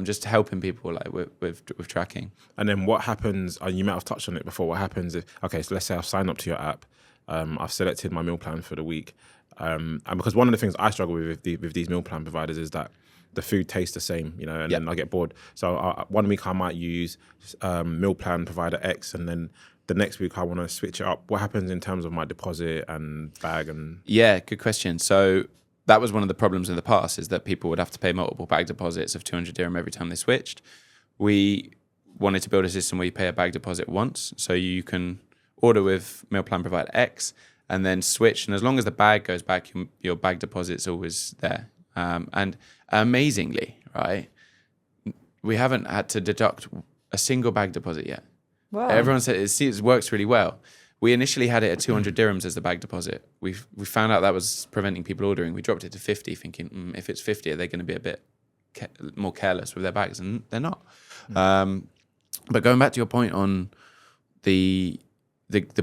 Just helping people like with tracking. And then what happens? You might have touched on it before. What happens if? Okay, so let's say I've signed up to your app. I've selected my meal plan for the week. And because one of the things I struggle with these meal plan providers is that the food tastes the same, and then I get bored. So one week I might use meal plan provider X, and then the next week I want to switch it up. What happens in terms of my deposit and bag and? Yeah, good question. So that was one of the problems in the past, is that people would have to pay multiple bag deposits of 200 dirham every time they switched. We wanted to build a system where you pay a bag deposit once, so you can order with meal plan provider X and then switch. And as long as the bag goes back, your bag deposit's always there. And amazingly, right, we haven't had to deduct a single bag deposit yet. Wow. Everyone said it works really well. We initially had it at 200 dirhams as the bag deposit. We found out that was preventing people ordering. We dropped it to 50, thinking if it's 50, are they going to be a bit more careless with their bags? And they're not. But going back to your point on the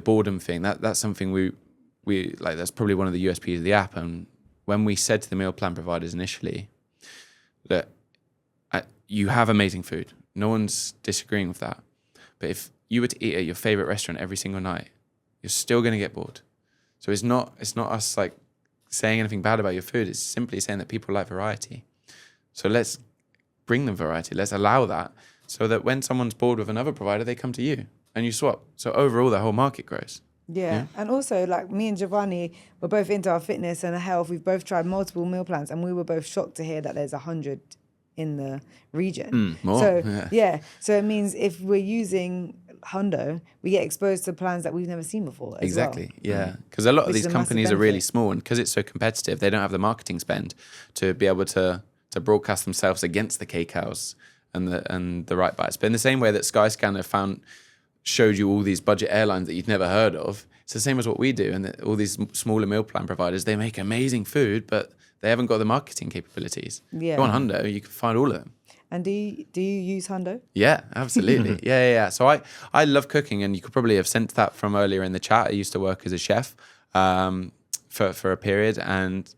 boredom thing, that's something we like. That's probably one of the USPs of the app. And when we said to the meal plan providers initially that you have amazing food, no one's disagreeing with that. But if you were to eat at your favorite restaurant every single night, you're still going to get bored. So it's not us like saying anything bad about your food. It's simply saying that people like variety. So let's bring them variety. Let's allow that, so that when someone's bored with another provider, they come to you and you swap. So overall, the whole market grows. Yeah. And also, like, me and Giovanni were both into our fitness and health. We've both tried multiple meal plans, and we were both shocked to hear that there's 100 in the region. More. So so it means if we're using Hundo, we get exposed to plans that we've never seen before. Exactly. Yeah, because a lot of Which these is a massive companies are really benefit. small, and because it's so competitive, they don't have the marketing spend to be able to broadcast themselves against the K cows and the right bites. But in the same way that Skyscanner showed you all these budget airlines that you'd never heard of, it's the same as what we do. And all these smaller meal plan providers, they make amazing food, but they haven't got the marketing capabilities. Yeah. Go on Hundo, you can find all of them. And do you use Hundo? Yeah, absolutely. Yeah. So I love cooking, and you could probably have sensed that from earlier in the chat. I used to work as a chef for a period, and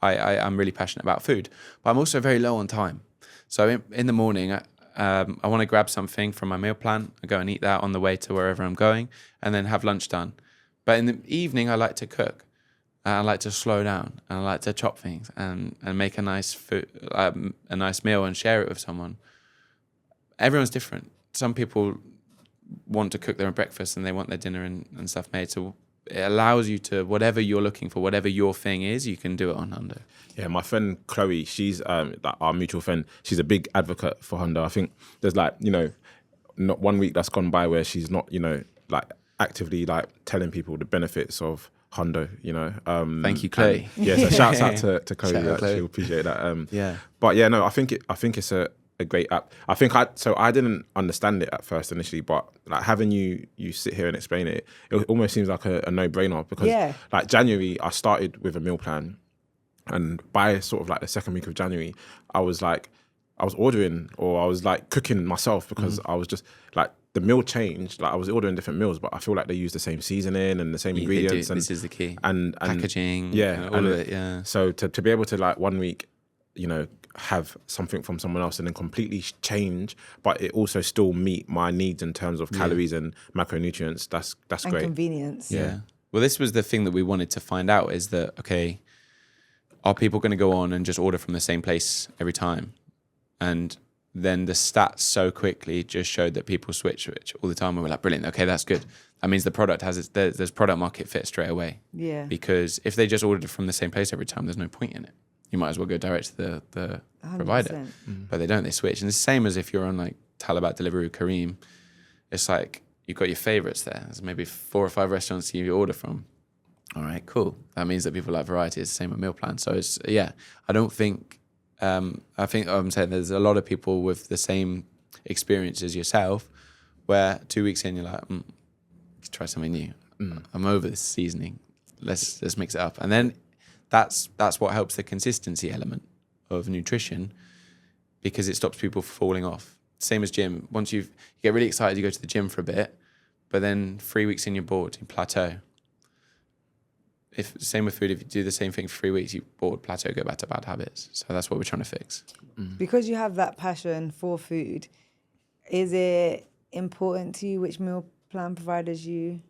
I'm really passionate about food. But I'm also very low on time. So in the morning, I want to grab something from my meal plan. I go and eat that on the way to wherever I'm going, and then have lunch done. But in the evening, I like to cook. I like to slow down, and I like to chop things and make a nice food, a nice meal, and share it with someone. Everyone's different. Some people want to cook their own breakfast and they want their dinner and stuff made. So it allows you to, whatever you're looking for, whatever your thing is, you can do it on Hundo. Yeah, my friend Chloe, she's like our mutual friend. She's a big advocate for Hundo. I think there's not 1 week that's gone by where she's not like actively like telling people the benefits of Hundo. Thank you, Chloe. Yeah, so shouts out to Chloe. Shout out, Chloe. She'll appreciate that. Yeah. But yeah, no, I think it's a great app. I didn't understand it at first initially, but like having you sit here and explain it almost seems like a no-brainer, because like January I started with a meal plan, and by sort of like the second week of January I was ordering, or I was like cooking myself, because I was just like, the meal changed. Like I was ordering different meals, but I feel like they use the same seasoning and the same ingredients. And this is the key. And packaging. Yeah. And all of it. Yeah. So to be able to like 1 week, have something from someone else and then completely change, but it also still meet my needs in terms of calories and macronutrients, that's and great. Convenience. Yeah. Well, this was the thing that we wanted to find out, is that, okay, are people going to go on and just order from the same place every time? And then the stats so quickly just showed that people switch all the time. And we're like, brilliant. Okay, that's good. That means the product there's product market fit straight away. Yeah. Because if they just ordered from the same place every time, there's no point in it. You might as well go direct to the provider. But they don't, they switch. And it's the same as if you're on like Talabat delivery with Careem. It's like you've got your favorites there. There's maybe 4 or 5 restaurants you order from. All right, cool. That means that people like variety. It's the same with meal plans. So it's, I don't think, I think I'm saying there's a lot of people with the same experience as yourself, where 2 weeks in you're like, let's try something new. I'm over this seasoning. Let's mix it up. And then that's what helps the consistency element of nutrition, because it stops people falling off. Same as gym. Once you get really excited, you go to the gym for a bit, but then 3 weeks in you're bored, you plateau. Same with food, if you do the same thing for 3 weeks, you bored, plateau, go back to bad habits. So that's what we're trying to fix. Because you have that passion for food, is it important to you which meal plan providers you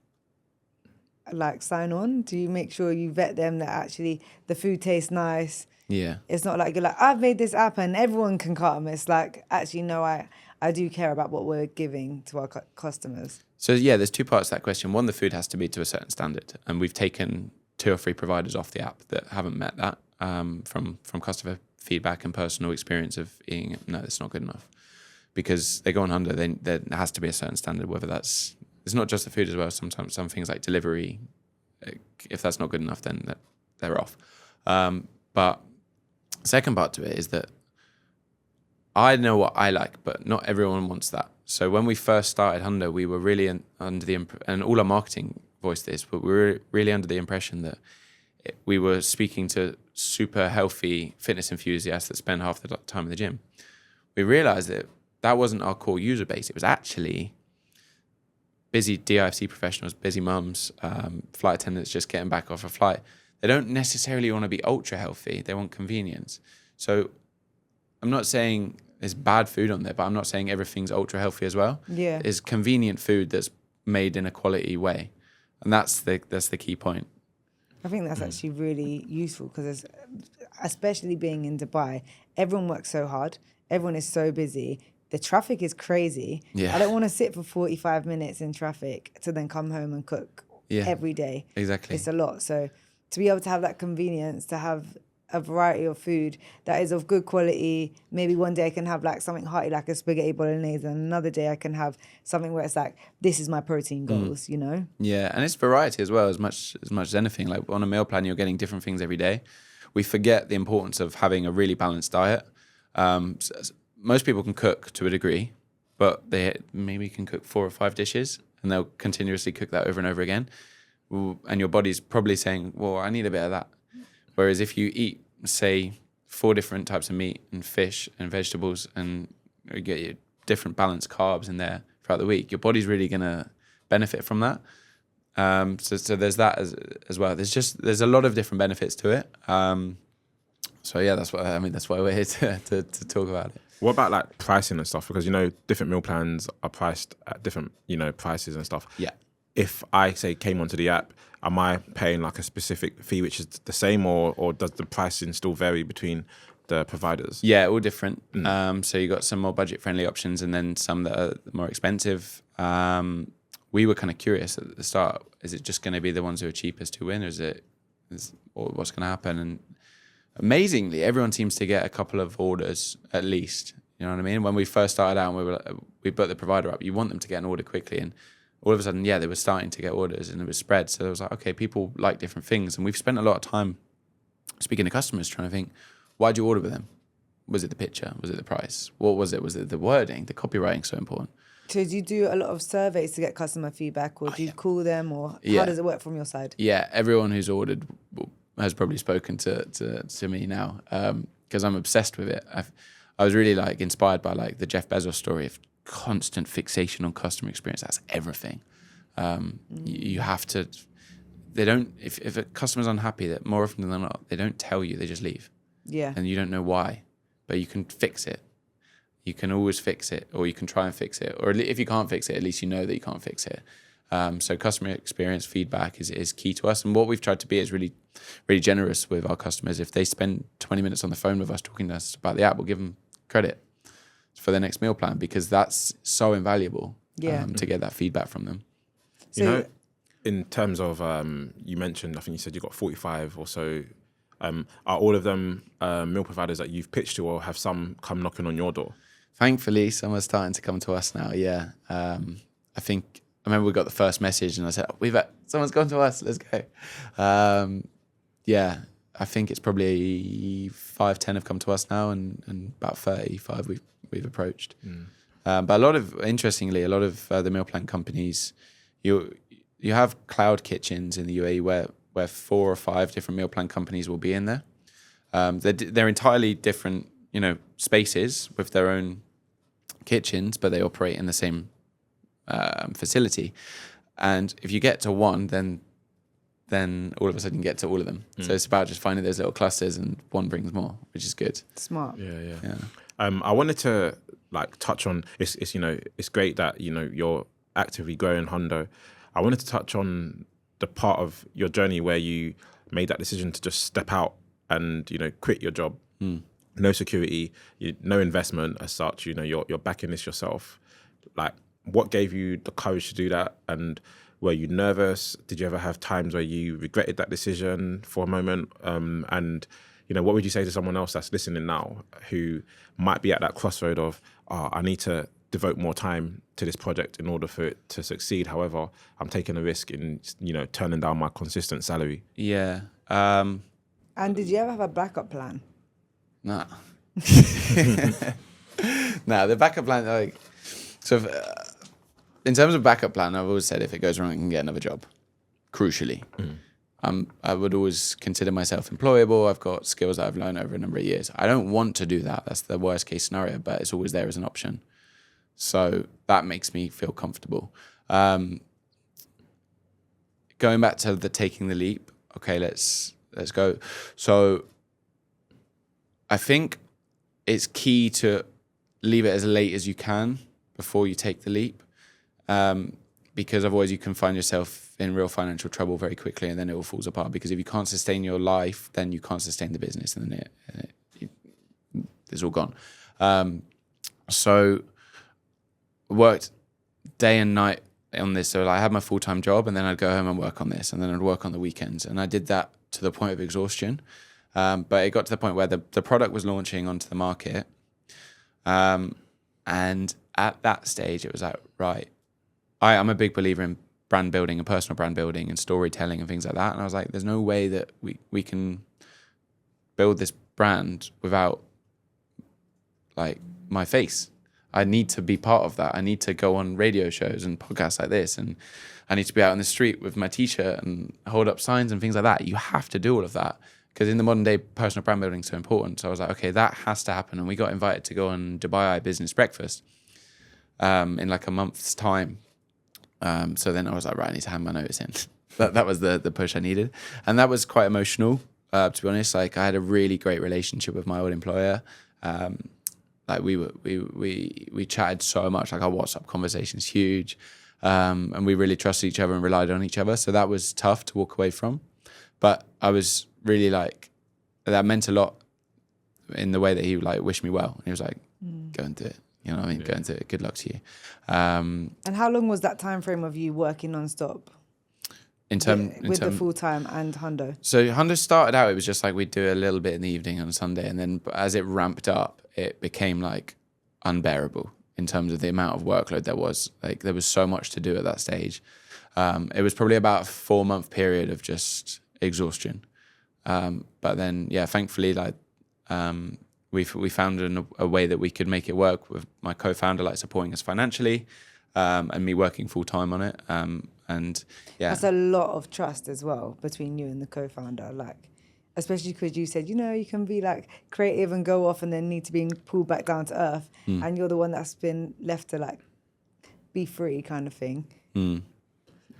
like sign on? Do you make sure you vet them that actually the food tastes nice? Yeah. It's not like you're like, I've made this app and everyone can come. It's like, actually, no, I I do care about what we're giving to our customers. So yeah, there's two parts to that question. One, the food has to be to a certain standard, and we've taken 2 or 3 providers off the app that haven't met that from customer feedback and personal experience of eating it. No, it's not good enough, because they go on Hundo. There has to be a certain standard. Whether it's not just the food as well. Sometimes some things like delivery, if that's not good enough, then they're off. But second part to it is that I know what I like, but not everyone wants that. So when we first started Hundo, we were really under the and all our marketing voiced this, but we were really under the impression that we were speaking to super healthy fitness enthusiasts that spend half the time in the gym. We realized that wasn't our core user base. It was actually busy DIFC professionals, busy mums, flight attendants just getting back off a flight. They don't necessarily want to be ultra healthy. They want convenience. So I'm not saying there's bad food on there, but I'm not saying everything's ultra healthy as well. Yeah. It's convenient food that's made in a quality way. And that's the key point. I think that's actually really useful, because especially being in Dubai, everyone works so hard. Everyone is so busy. The traffic is crazy. Yeah. I don't want to sit for 45 minutes in traffic to then come home and cook every day. Exactly. It's a lot. So to be able to have that convenience, to have a variety of food that is of good quality. Maybe one day I can have like something hearty like a spaghetti bolognese, and another day I can have something where it's like, this is my protein goals, you know? Yeah, and it's variety as well, as much as anything. Like on a meal plan, you're getting different things every day. We forget the importance of having a really balanced diet. Most people can cook to a degree, but they maybe can cook 4 or 5 dishes, and they'll continuously cook that over and over again. And your body's probably saying, well, I need a bit of that. Whereas if you eat, say, 4 different types of meat and fish and vegetables, and you get your different balanced carbs in there throughout the week, your body's really going to benefit from that. So there's that as well. There's a lot of different benefits to it. So yeah, that's why we're here to talk about it. What about like pricing and stuff? Because, you know, different meal plans are priced at different, you know, prices and stuff. Yeah. If I say came onto the app, am I paying like a specific fee which is the same, or does the pricing still vary between the providers? Yeah, all different. So you got some more budget friendly options, and then some that are more expensive. We were kind of curious at the start, is it just going to be the ones who are cheapest who win, or or what's going to happen? And amazingly, everyone seems to get a couple of orders at least. You know what I mean? When we first started out and we put the provider up, you want them to get an order quickly, and all of a sudden, they were starting to get orders, and it was spread. So it was like, okay, people like different things. And we've spent a lot of time speaking to customers trying to think, why'd you order with them? Was it the picture? Was it the price? What was it? Was it the wording? The copywriting so important? So do you do a lot of surveys to get customer feedback, or do you call them, or how does it work from your side? Yeah, everyone who's ordered has probably spoken to me now, because I'm obsessed with it. I was really like inspired by like the Jeff Bezos story of constant fixation on customer experience. That's everything. You have to. They don't. If a customer's unhappy, that more often than not, they don't tell you. They just leave. Yeah. And you don't know why, but you can fix it. You can always fix it, or you can try and fix it, or if you can't fix it, at least you know that you can't fix it. So customer experience feedback is key to us, and what we've tried to be is really, really generous with our customers. If they spend 20 minutes on the phone with us talking to us about the app, we'll give them credit for their next meal plan, because that's so invaluable. To get that feedback from them. So, you know, in terms of you mentioned, I think you said you got 45 or so. Are all of them meal providers that you've pitched to, or have some come knocking on your door? Thankfully, some are starting to come to us now. Yeah, I remember we got the first message, and I said, someone's gone to us. Let's go. I think it's probably 5-10 have come to us now, and about 35 we've approached. But interestingly, a lot of the meal plan companies, you have cloud kitchens in the UAE where 4 or 5 different meal plan companies will be in there. They're entirely different, spaces with their own kitchens, but they operate in the same facility. And if you get to one, then all of a sudden you get to all of them. So it's about just finding those little clusters, and one brings more, which is good. Smart. Yeah. I wanted to touch on it's great that you're actively growing Hundo. I wanted to touch on the part of your journey where you made that decision to just step out and quit your job. no security, no investment as such. You know, you're backing this yourself. Like, what gave you the courage to do that? And were you nervous? Did you ever have times where you regretted that decision for a moment? And you know, what would you say to someone else that's listening now who might be at that crossroad of, I need to devote more time to this project in order for it to succeed. However, I'm taking a risk in, you know, turning down my consistent salary. Yeah. And did you ever have a backup plan? Nah. Nah, the backup plan, like, so in terms of backup plan, I've always said if it goes wrong, I can get another job, crucially. I would always consider myself employable. I've got skills that I've learned over a number of years. I don't want to do that. That's the worst case scenario, but it's always there as an option. So that makes me feel comfortable. Going back to the taking the leap. Okay, let's go. So I think it's key to leave it as late as you can before you take the leap, because otherwise you can find yourself in real financial trouble very quickly, and then it all falls apart. Because if you can't sustain your life, then you can't sustain the business, and then it's all gone. So worked day and night on this. So I had my full-time job, and then I'd go home and work on this, and then I'd work on the weekends. And I did that to the point of exhaustion. But it got to the point where the product was launching onto the market. And at that stage, it was like, right, I'm a big believer in brand building and personal brand building and storytelling and things like that. And I was like, there's no way that we can build this brand without like my face. I need to be part of that. I need to go on radio shows and podcasts like this, and I need to be out in the street with my t-shirt and hold up signs and things like that. You have to do all of that because in the modern day, personal brand building is so important. So I was like, okay, that has to happen. And we got invited to go on Dubai Business Breakfast in like a month's time. So then I was like, right, I need to hand my notice in. that was the push I needed. And that was quite emotional, to be honest. Like I had a really great relationship with my old employer. Like we chatted so much, like our WhatsApp conversation's huge. And we really trusted each other and relied on each other. So that was tough to walk away from. But I was really like, that meant a lot in the way that he like wished me well. And he was like, go and do it. You know what I mean? Yeah. Go and do it. Good luck to you. And how long was that time frame of you working non-stop? With the full-time and Hundo? So Hundo started out, it was just like we'd do a little bit in the evening on a Sunday. And then as it ramped up, it became like unbearable in terms of the amount of workload there was. Like there was so much to do at that stage. It was probably about a 4-month period of just exhaustion. But then, yeah, thankfully, like we found a way that we could make it work with my co-founder, like supporting us financially, and me working full-time on it. And yeah, that's a lot of trust as well between you and the co-founder, like especially because you said, you know, you can be like creative and go off and then need to be pulled back down to earth, and you're the one that's been left to like be free kind of thing.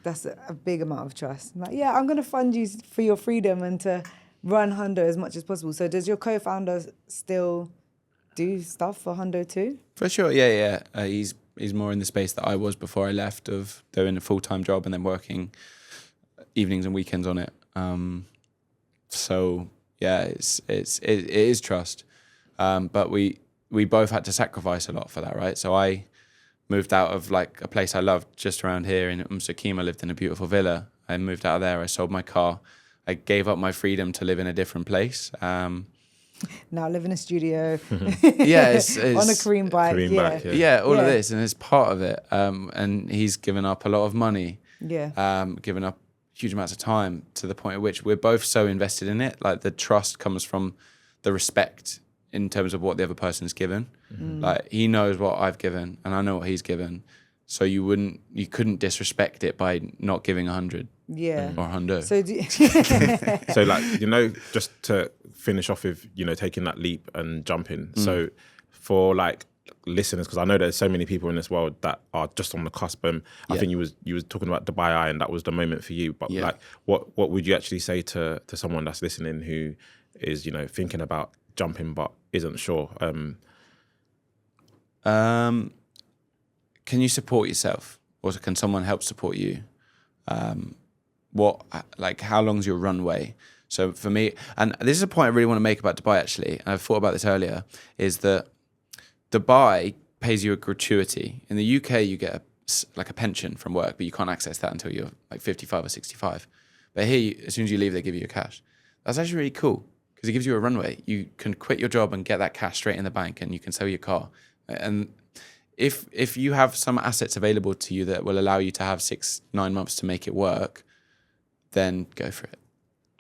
That's a big amount of trust. I'm like, yeah, I'm going to fund you for your freedom and to run Hundo as much as possible. So does your co-founder still do stuff for Hundo too? For sure, yeah. He's more in the space that I was before I left, of doing a full-time job and then working evenings and weekends on it. So yeah, it is trust, but we both had to sacrifice a lot for that, right? So I moved out of like a place I loved just around here in Careem. I lived in a beautiful villa. I moved out of there. I sold my car. I gave up my freedom to live in a different place. Now live in a studio. Yeah, it's on a Careem bike. All of this, and it's part of it. And he's given up a lot of money. Yeah. Given up huge amounts of time, to the point at which we're both so invested in it. Like the trust comes from the respect in terms of what the other person's given. Like he knows what I've given and I know what he's given. So you couldn't disrespect it by not giving 100. Yeah. Or 100. So So like, you know, just to finish off with, you know, taking that leap and jumping. So for like listeners, because I know there's so many people in this world that are just on the cusp. I think you was talking about Dubai Eye, and that was the moment for you. But like, what would you actually say to someone that's listening who is, you know, thinking about jumping but isn't sure? Can you support yourself, or can someone help support you? How long's your runway? So for me, and this is a point I really want to make about Dubai actually, and I've thought about this earlier, is that Dubai pays you a gratuity. In the UK, you get a pension from work, but you can't access that until you're like 55 or 65. But here, as soon as you leave, they give you your cash. That's actually really cool because it gives you a runway. You can quit your job and get that cash straight in the bank, and you can sell your car. And if you have some assets available to you that will allow you to have 6-9 months to make it work, then go for it.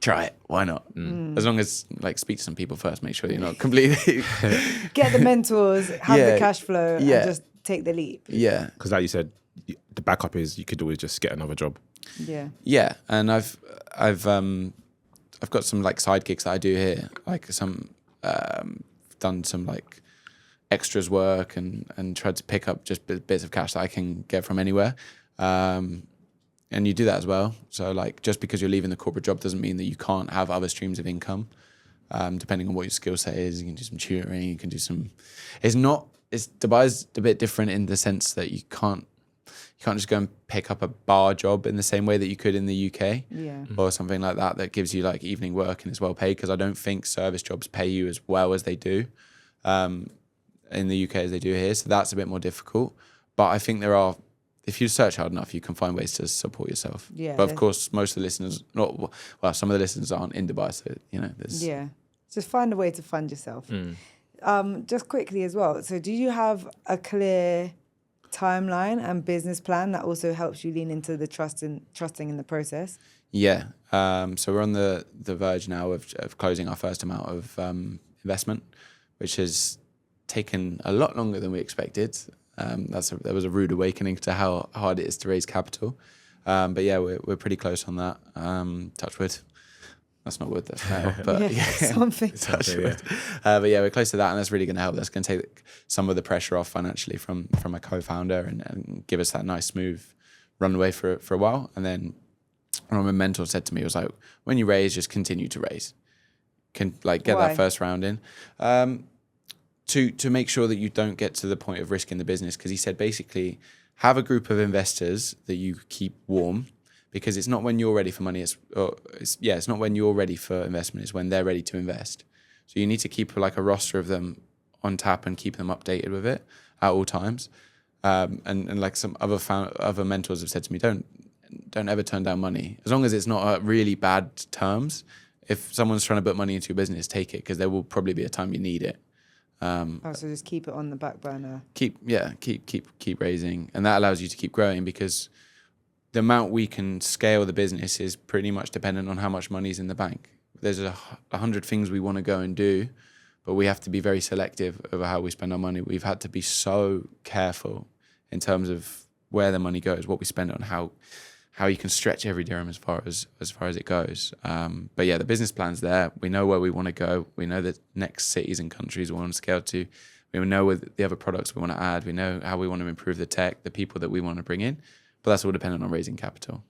Try it. Why not? As long as speak to some people first. Make sure you're not completely Get the mentors, have Yeah. the cash flow, and just take the leap. Yeah. Because like you said, the backup is you could always just get another job. Yeah. Yeah, and I've got some like side gigs that I do here, like some done some like extras work and tried to pick up just bits of cash that I can get from anywhere. And you do that as well. So like just because you're leaving the corporate job doesn't mean that you can't have other streams of income. Depending on what your skill set is, you can do some tutoring, you can do some. Dubai's a bit different in the sense that you can't just go and pick up a bar job in the same way that you could in the UK, or something like that gives you like evening work and is well paid. Because I don't think service jobs pay you as well as they do in the UK as they do here. So that's a bit more difficult. But I think if you search hard enough, you can find ways to support yourself. Yeah. But of course, most of the listeners, some of the listeners aren't in Dubai, so there's. Yeah. Just find a way to fund yourself. Just quickly as well. So do you have a clear timeline and business plan that also helps you lean into the trusting in the process? Yeah. So we're on the verge now of closing our first amount of investment, which has taken a lot longer than we expected. That was a rude awakening to how hard it is to raise capital. But yeah, we're pretty close on that. Touch wood. That's not wood, that's metal. But something. Touch wood. But yeah, we're close to that, and that's really going to help. That's going to take some of the pressure off financially from a co-founder and give us that nice smooth runway for a while. And then one of my mentors said to me, it was like, when you raise, just continue to raise. Get Why? that first round in. To make sure that you don't get to the point of risking the business, because he said basically have a group of investors that you keep warm, because it's not when you're ready for money. It's not when you're ready for investment. It's when they're ready to invest. So you need to keep like a roster of them on tap and keep them updated with it at all times. And like some other mentors have said to me, don't ever turn down money as long as it's not at really bad terms. If someone's trying to put money into your business, take it, because there will probably be a time you need it. So just keep it on the back burner. Keep raising, and that allows you to keep growing, because the amount we can scale the business is pretty much dependent on how much money's in the bank. There's 100 things we want to go and do, but we have to be very selective over how we spend our money. We've had to be so careful in terms of where the money goes, what we spend on, how you can stretch every dirham as far as it goes. But yeah, the business plan's there. We know where we want to go. We know the next cities and countries we want to scale to. We know the other products we want to add. We know how we want to improve the tech, the people that we want to bring in. But that's all dependent on raising capital.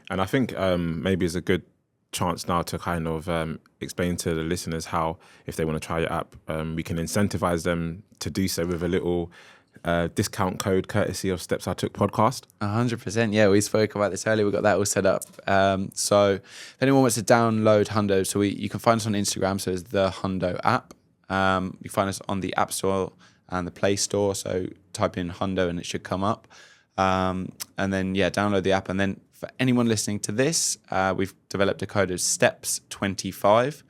And I think maybe it's a good chance now to kind of explain to the listeners how, if they want to try your app, we can incentivize them to do so with a little discount code courtesy of Steps I Took podcast. 100%. Yeah, we spoke about this earlier. We got that all set up. So if anyone wants to download Hundo, so you can find us on Instagram. So it's the Hundo app. You find us on the App Store and the Play Store. So type in Hundo and it should come up. And then, download the app. And then for anyone listening to this, we've developed a code of STEPS25.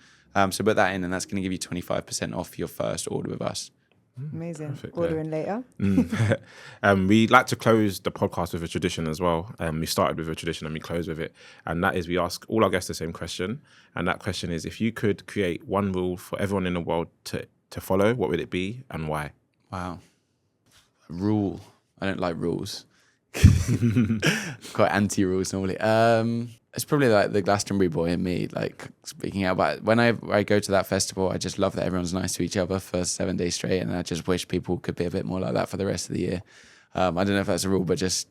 So put that in, and that's going to give you 25% off your first order with us. Amazing. Perfect, Ordering later. We like to close the podcast with a tradition as well. We started with a tradition and we close with it. And that is, we ask all our guests the same question. And that question is, if you could create one rule for everyone in the world to follow, what would it be and why? Wow. Rule. I don't like rules. Quite anti-rules normally. It's probably like the Glastonbury boy in me, like speaking out about it. When I go to that festival, I just love that everyone's nice to each other for 7 days straight, and I just wish people could be a bit more like that for the rest of the year. I don't know if that's a rule, but just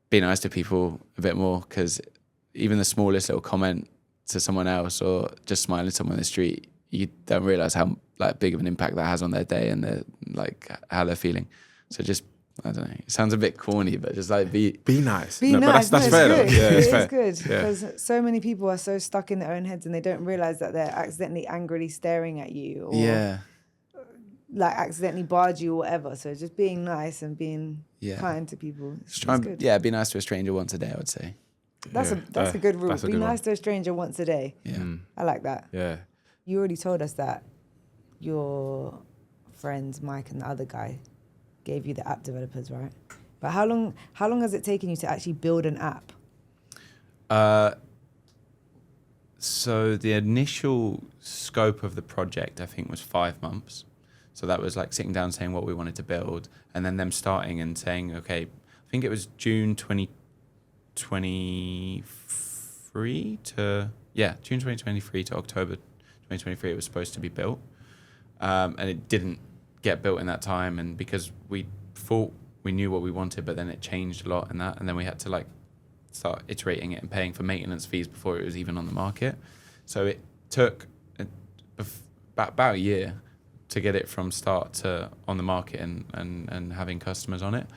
be nice to people a bit more, because even the smallest little comment to someone else or just smiling at someone in the street, you don't realize how like big of an impact that has on their day and their, like how they're feeling. So just I don't know. It sounds a bit corny, but just like be nice. Be No, nice. But that's No, fair. it's Though. good. Yeah, it's It fair. is good Yeah. because so many people are so stuck in their own heads and they don't realize that they're accidentally angrily staring at you or yeah. like accidentally barge you or whatever. So just being nice and being Yeah. kind to people is Try and- good. yeah, be nice to a stranger once a day, I would say. That's Yeah, a good rule. that's a Be good nice one. to a stranger once a day. Yeah. I like that. Yeah. You already told us that your friends, Mike and the other guy, gave you the app developers, right? But how long has it taken you to actually build an app? So the initial scope of the project, I think, was 5 months. So that was like sitting down saying what we wanted to build, and then them starting and saying, okay, I think it was June 2023 to June 2023 to October 2023. It was supposed to be built, and it didn't get built in that time. And because we thought we knew what we wanted, but then it changed a lot in that, and then we had to like start iterating it and paying for maintenance fees before it was even on the market. So it took about a year to get it from start to on the market and having customers on it.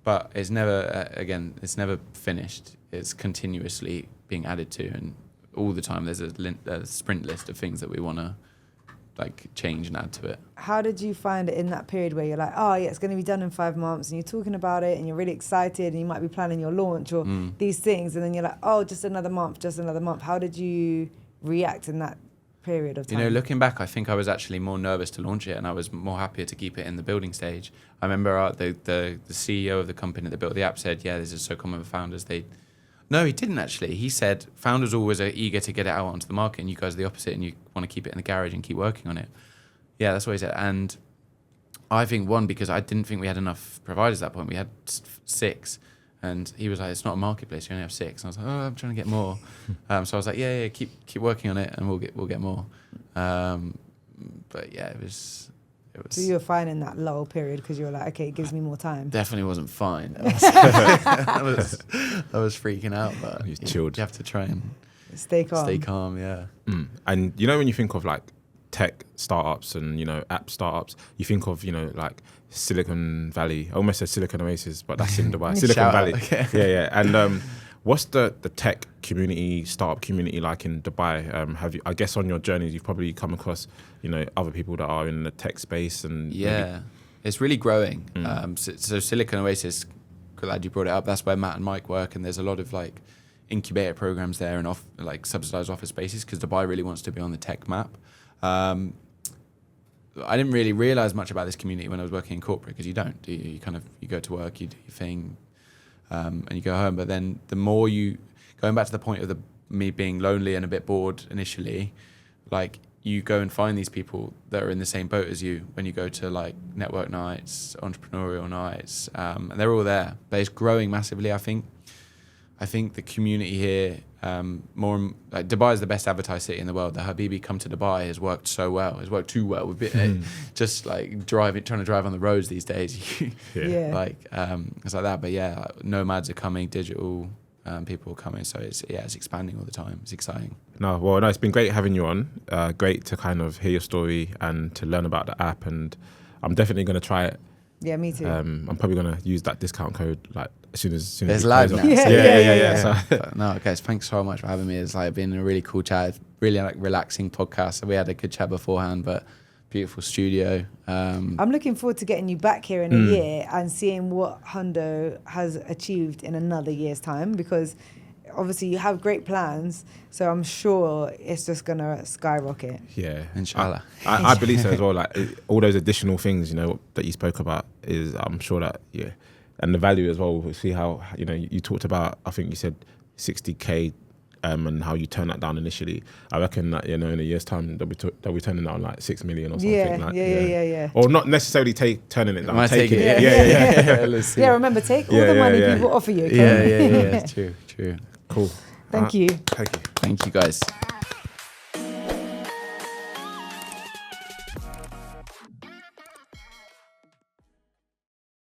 But it's never, it's never finished. It's continuously being added to, and all the time there's a sprint list of things that we want to like change and add to it. How did you find it in that period where you're like, oh yeah, it's going to be done in 5 months, and you're talking about it and you're really excited and you might be planning your launch or these things, and then you're like, oh, just another month. How did you react in that period of time? You know, looking back, I think I was actually more nervous to launch it, and I was more happier to keep it in the building stage. I remember the CEO of the company that built the app said, yeah, this is so common with founders. No, he didn't actually. He said founders always are eager to get it out onto the market, and you guys are the opposite, and you want to keep it in the garage and keep working on it. Yeah, that's what he said. And I think because I didn't think we had enough providers at that point. We had 6. And he was like, it's not a marketplace, you only have 6. And I was like, oh, I'm trying to get more. So I was like, yeah, keep working on it and we'll get more. But yeah, it was. So you were fine in that lull period because you were like, okay, it gives me more time. Definitely wasn't fine. I was freaking out, but You chilled. You have to try and Stay calm. stay calm, yeah. And you know, when you think of like tech startups and, you know, app startups, you think of, you know, like Silicon Valley. I almost said Silicon Oasis, but that's in Dubai. Silicon Shout Valley. out, okay. Yeah. And what's the tech community, startup community like in Dubai? Have you, I guess on your journeys, you've probably come across, you know, other people that are in the tech space and it's really growing. So Silicon Oasis, glad you brought it up. That's where Matt and Mike work, and there's a lot of like incubator programs there and like subsidized office spaces because Dubai really wants to be on the tech map. I didn't really realize much about this community when I was working in corporate, because you don't, do you? You go to work, you do your thing, and you go home. But then the more going back to the point of me being lonely and a bit bored initially, like you go and find these people that are in the same boat as you when you go to like network nights, entrepreneurial nights, and they're all there. But it's growing massively, I think. I think the community here, like Dubai is the best advertised city in the world. The Habibi Come to Dubai has worked so well. It's worked too well. We've been just like trying to drive on the roads these days. Yeah. Like it's like that. But yeah, like, nomads are coming, digital people are coming. So it's expanding all the time. It's exciting. No, it's been great having you on. Great to kind of hear your story and to learn about the app. And I'm definitely going to try it. Yeah, me too. I'm probably going to use that discount code like as soon as There's we live close now. up. Yeah. So, But no, guys, thanks so much for having me. It's like been a really cool chat, really like relaxing podcast. We had a good chat beforehand, but beautiful studio. I'm looking forward to getting you back here in a year and seeing what Hundo has achieved in another year's time, because obviously you have great plans, so I'm sure it's just gonna skyrocket. yeah, Inshallah. I believe so as well. Like all those additional things, you know, that you spoke about is, I'm sure that and the value as well. We'll see how, you know, you talked about, I think you said 60K, and how you turn that down initially. I reckon that, you know, in a year's time they'll be turning down like 6 million or something. Yeah. Or not necessarily turning it down, Might taking take it. it. Yeah. Let's see. Yeah, remember, take all the money people offer you, okay? Yeah. It's true. Cool. Thank you. Thank you. Thank you, guys.